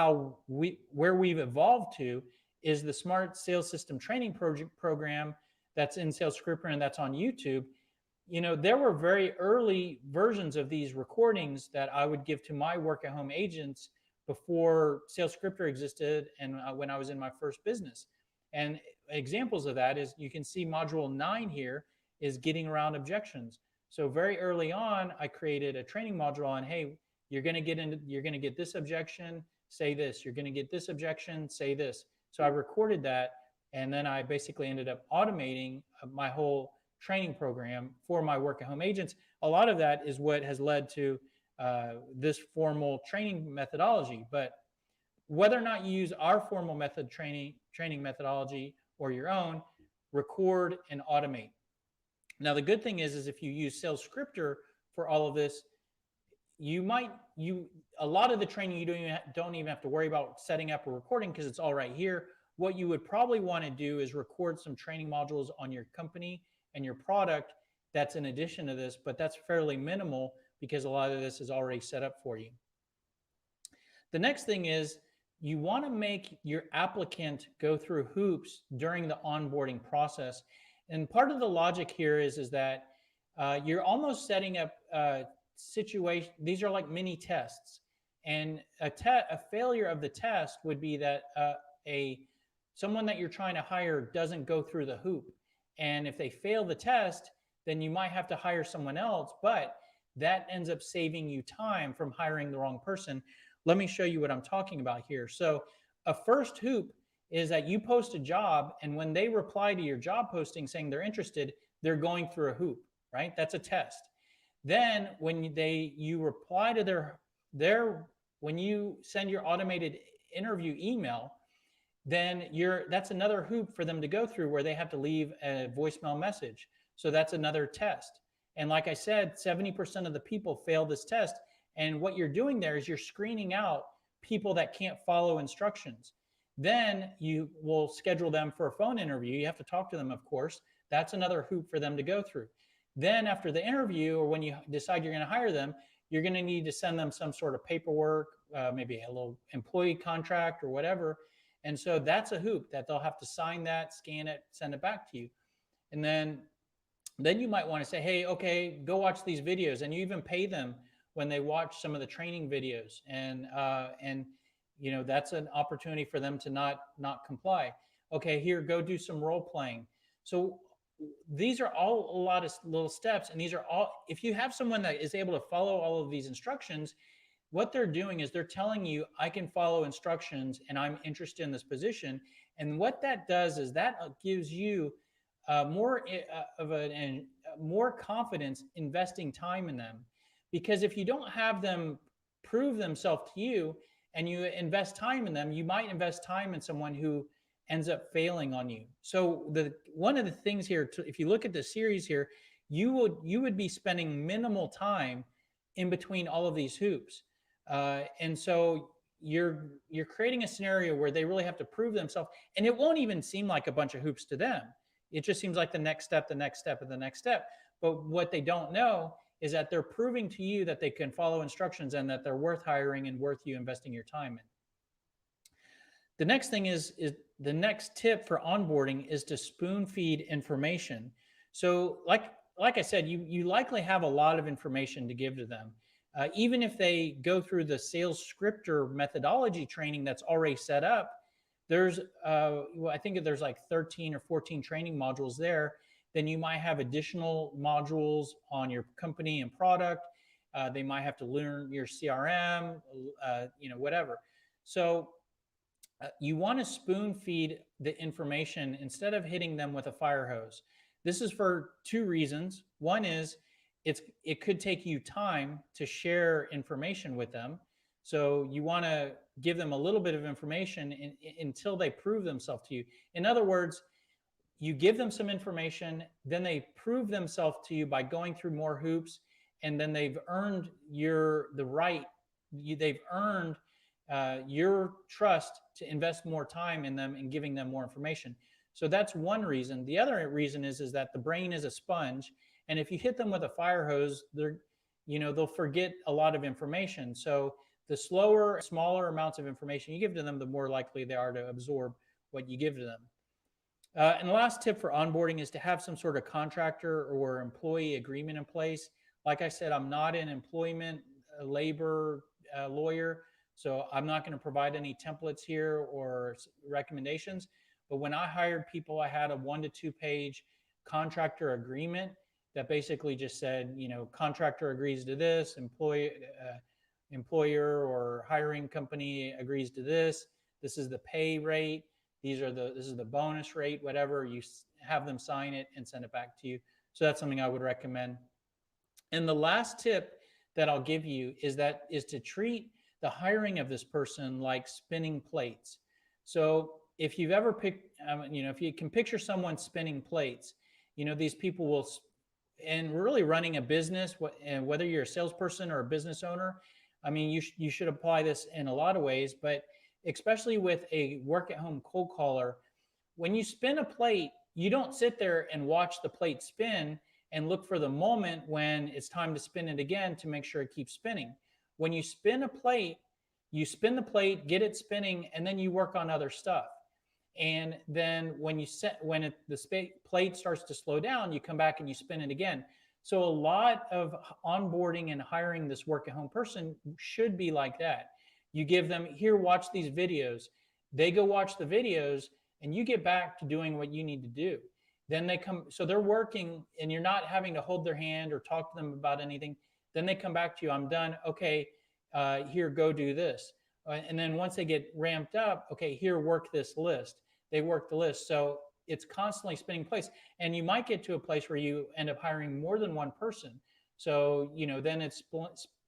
where we've evolved to is the Smart Sales System Training program that's in SalesScripter and that's on YouTube. There were very early versions of these recordings that I would give to my work-at-home agents before SalesScripter existed and when I was in my first business. And examples of that is, you can see module 9 here is getting around objections. So very early on, I created a training module on, hey, you're going to get this objection, say this. You're going to get this objection, say this. So I recorded that, and then I basically ended up automating my whole training program for my work-at-home agents. A lot of that is what has led to this formal training methodology. But whether or not you use our formal training methodology or your own, record and automate. Now, the good thing is if you use SalesScripter for all of this, a lot of the training you don't even have to worry about setting up or recording because it's all right here. What you would probably want to do is record some training modules on your company and your product that's in addition to this, but that's fairly minimal because a lot of this is already set up for you. The next thing is you want to make your applicant go through hoops during the onboarding process. And part of the logic here is that you're almost setting up situation. These are like mini tests, and a failure of the test would be that someone that you're trying to hire doesn't go through the hoop. And if they fail the test, then you might have to hire someone else, but that ends up saving you time from hiring the wrong person. Let me show you what I'm talking about here. So a first hoop is that you post a job, and when they reply to your job posting saying they're interested, they're going through a hoop, right? That's a test. Then when you reply to when you send your automated interview email, then that's another hoop for them to go through where they have to leave a voicemail message. So that's another test. And like I said, 70% of the people fail this test. And what you're doing there is you're screening out people that can't follow instructions. Then you will schedule them for a phone interview. You have to talk to them, of course. That's another hoop for them to go through. Then after the interview, or when you decide you're going to hire them, you're going to need to send them some sort of paperwork, maybe a little employee contract or whatever. And so that's a hoop that they'll have to sign that, scan it, send it back to you. And then you might want to say, hey, okay, go watch these videos, and you even pay them when they watch some of the training videos, and that's an opportunity for them to not comply. Okay, here, go do some role playing. So these are all a lot of little steps, and these are all, if you have someone that is able to follow all of these instructions, what they're doing is they're telling you, I can follow instructions and I'm interested in this position. And what that does is that gives you more of more confidence investing time in them. Because if you don't have them prove themselves to you and you invest time in them, you might invest time in someone who ends up failing on you. So one of the things here, if you look at the series here, you would be spending minimal time in between all of these hoops, and so you're creating a scenario where they really have to prove themselves, and it won't even seem like a bunch of hoops to them. It just seems like the next step, the next step, and the next step. But what they don't know is that they're proving to you that they can follow instructions and that they're worth hiring and worth you investing your time in. The next thing is the next tip for onboarding is to spoon feed information. So like I said, you likely have a lot of information to give to them. Even if they go through the sales scripter methodology training that's already set up, there's I think there's like 13 or 14 training modules there. Then you might have additional modules on your company and product. They might have to learn your CRM, whatever. So you want to spoon feed the information instead of hitting them with a fire hose. This is for two reasons. One is it could take you time to share information with them. So you want to give them a little bit of information until they prove themselves to you. In other words, you give them some information, then they prove themselves to you by going through more hoops, and then they've earned they've earned your trust to invest more time in them and giving them more information. So that's one reason. The other reason is that the brain is a sponge, and if you hit them with a fire hose, they'll forget a lot of information. So the smaller amounts of information you give to them, the more likely they are to absorb what you give to them. And the last tip for onboarding is to have some sort of contractor or employee agreement in place. Like I said, I'm not an employment labor lawyer, so I'm not going to provide any templates here or recommendations. But when I hired people, I had a 1 to 2 page contractor agreement that basically just said, contractor agrees to this, employer or hiring company agrees to this. This is the pay rate. This is the bonus rate, whatever. You have them sign it and send it back to you. So that's something I would recommend. And the last tip that I'll give you is to treat the hiring of this person like spinning plates. So if you've ever if you can picture someone spinning plates, these people will, and really running a business, and whether you're a salesperson or a business owner, you should apply this in a lot of ways, but especially with a work-at-home cold caller, when you spin a plate, you don't sit there and watch the plate spin and look for the moment when it's time to spin it again to make sure it keeps spinning. When you spin a plate, you spin the plate, get it spinning, and then you work on other stuff. And then when the plate starts to slow down, you come back and you spin it again. So a lot of onboarding and hiring this work-at-home person should be like that. You give them, here, watch these videos. They go watch the videos, and you get back to doing what you need to do. Then they come, so they're working, and you're not having to hold their hand or talk to them about anything. Then they come back to you, I'm done. Okay, here, go do this. And then once they get ramped up, okay, here, work this list. They work the list. So it's constantly spinning plates. And you might get to a place where you end up hiring more than one person. So, then it's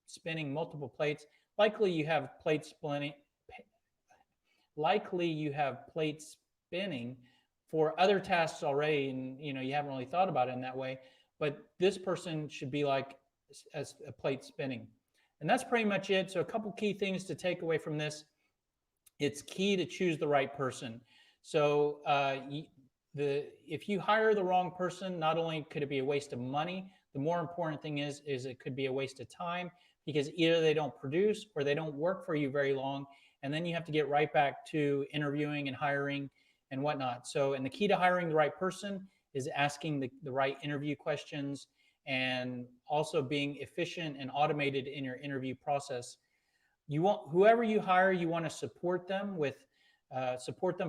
spinning multiple plates. Likely you have plates spinning for other tasks already, and you haven't really thought about it in that way. But this person should be like as a plate spinning. And that's pretty much it. So a couple key things to take away from this it's key to choose the right person. So if you hire the wrong person, not only could it be a waste of money, the more important thing is it could be a waste of time, because either they don't produce or they don't work for you very long, and then you have to get right back to interviewing and hiring and whatnot. So, and the key to hiring the right person is asking the right interview questions, and also being efficient and automated in your interview process. You want whoever you hire, you want to support them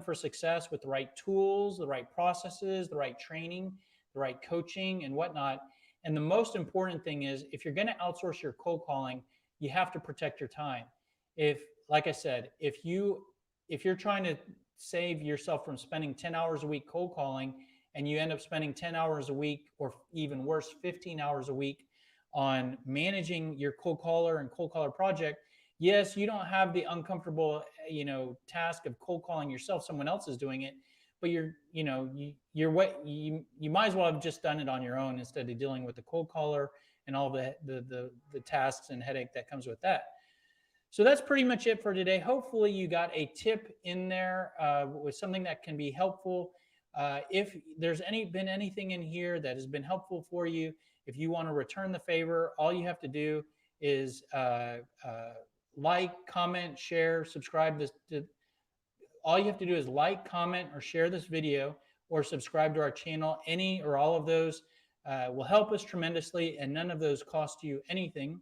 for success with the right tools, the right processes, the right training, the right coaching, and whatnot. And the most important thing is, if you're going to outsource your cold calling, you have to protect your time. If, like I said, if you're trying to save yourself from spending 10 hours a week cold calling, and you end up spending 10 hours a week, or even worse, 15 hours a week on managing your cold caller and cold caller project, yes, you don't have the uncomfortable, task of cold calling yourself. Someone else is doing it, but you might as well have just done it on your own, instead of dealing with the cold caller and all the tasks and headache that comes with that. So that's pretty much it for today. Hopefully you got a tip in there with something that can be helpful. If there's been anything in here that has been helpful for you, if you want to return the favor, all you have to do is like, comment, share, subscribe. All you have to do is like, comment, or share this video, or subscribe to our channel. Any or all of those will help us tremendously, and none of those cost you anything.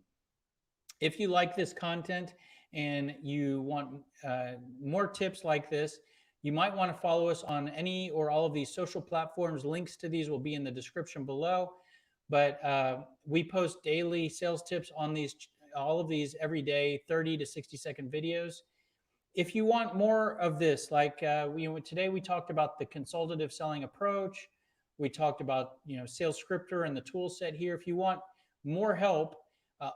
If you like this content and you want more tips like this, you might want to follow us on any or all of these social platforms. Links to these will be in the description below. But we post daily sales tips on all of these every day, 30 to 60-second videos. If you want more of this, like today we talked about the consultative selling approach. We talked about Sales Scripter and the tool set here. If you want more help,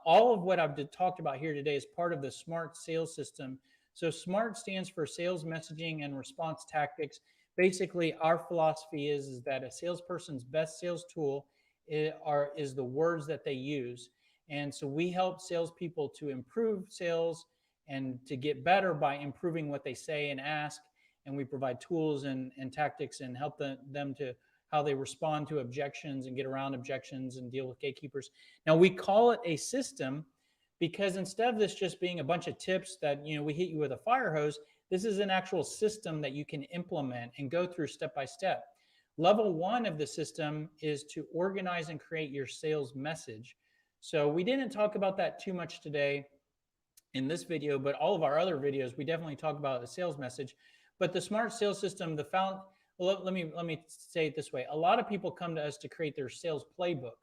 all of what I've talked about here today is part of the SMART sales system. So SMART stands for sales messaging and response tactics. Basically, our philosophy is that a salesperson's best sales tool is the words that they use. And so we help salespeople to improve sales and to get better by improving what they say and ask. And we provide tools and tactics, and help them to how they respond to objections and get around objections and deal with gatekeepers. Now, we call it a system because instead of this just being a bunch of tips that we hit you with a fire hose, this is an actual system that you can implement and go through step by step. Level 1 of the system is to organize and create your sales message. So we didn't talk about that too much today in this video, but all of our other videos, we definitely talk about the sales message. But the SMART sales system, let me say it this way. A lot of people come to us to create their sales playbook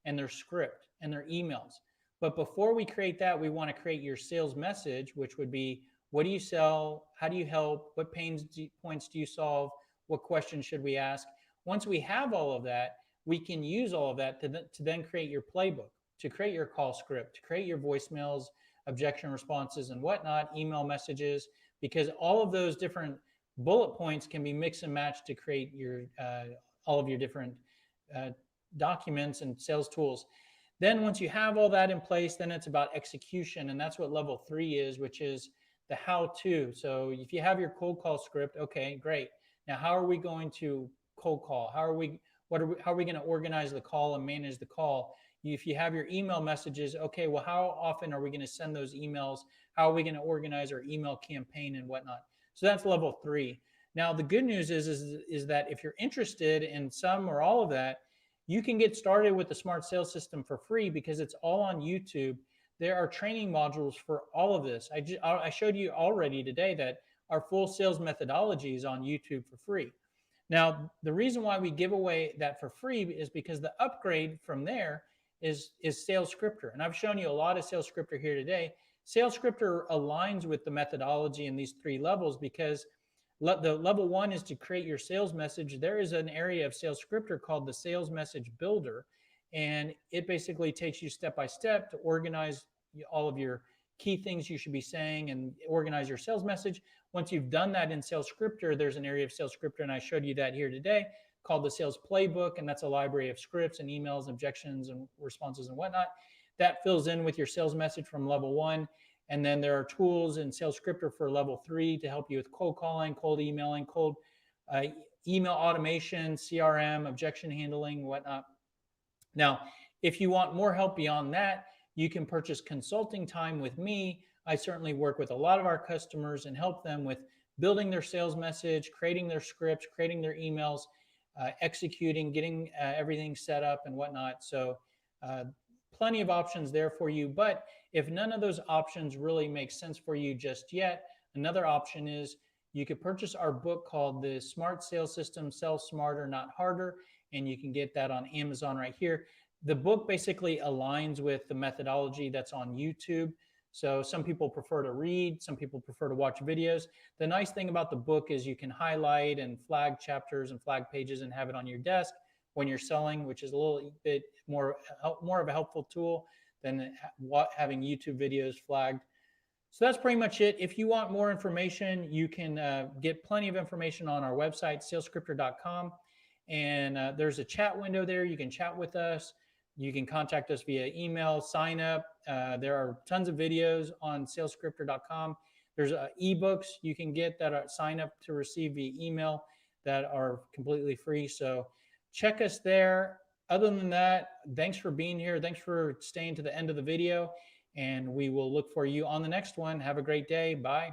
and their script and their emails. But before we create that, we want to create your sales message, which would be, what do you sell? How do you help? What points do you solve? What questions should we ask? Once we have all of that, we can use all of that to then create your playbook, to create your call script, to create your voicemails, objection responses, and whatnot, email messages, because all of those different bullet points can be mixed and matched to create all of your different documents and sales tools. Then once you have all that in place, then it's about execution, and that's what level 3 is, which is the how-to. So if you have your cold call script, okay, great. Now, how are we going to cold call? How are we going to organize the call and manage the call? If you have your email messages, okay, well, how often are we going to send those emails? How are we going to organize our email campaign and whatnot? So that's level 3. Now, the good news is that if you're interested in some or all of that, you can get started with the SMART sales system for free, because it's all on YouTube. There are training modules for all of this. I showed you already today that our full sales methodology is on YouTube for free. Now, the reason why we give away that for free is because the upgrade from there is Sales Scripter. And I've shown you a lot of Sales Scripter here today. Sales Scripter aligns with the methodology in these 3 levels, because the level 1 is to create your sales message. There is an area of Sales Scripter called the Sales Message Builder, and it basically takes you step by step to organize all of your key things you should be saying and organize your sales message. Once you've done that in Sales Scripter, there's an area of Sales Scripter, and I showed you that here today, called the Sales Playbook, and that's a library of scripts and emails, objections and responses and whatnot. That fills in with your sales message from level 1. And then there are tools in Sales Scripter for level 3 to help you with cold calling, cold emailing, cold uh, email automation, CRM, objection handling, whatnot. Now, if you want more help beyond that, you can purchase consulting time with me. I certainly work with a lot of our customers and help them with building their sales message, creating their scripts, creating their emails, executing, getting everything set up and whatnot. So, uh, plenty of options there for you. But if none of those options really make sense for you just yet, another option is you could purchase our book called The Smart Sales System, Sell Smarter, Not Harder. And you can get that on Amazon right here. The book basically aligns with the methodology that's on YouTube. So some people prefer to read, some people prefer to watch videos. The nice thing about the book is you can highlight and flag chapters and flag pages and have it on your desk when you're selling, which is a little bit more of a helpful tool than having YouTube videos flagged. So that's pretty much it. If you want more information, you can get plenty of information on our website, salescripter.com. And there's a chat window there. You can chat with us. You can contact us via email, sign up. There are tons of videos on salescripter.com. There's ebooks you can get that are sign up to receive via email that are completely free. So check us there. Other than that, thanks for being here. Thanks for staying to the end of the video. And we will look for you on the next one. Have a great day. Bye.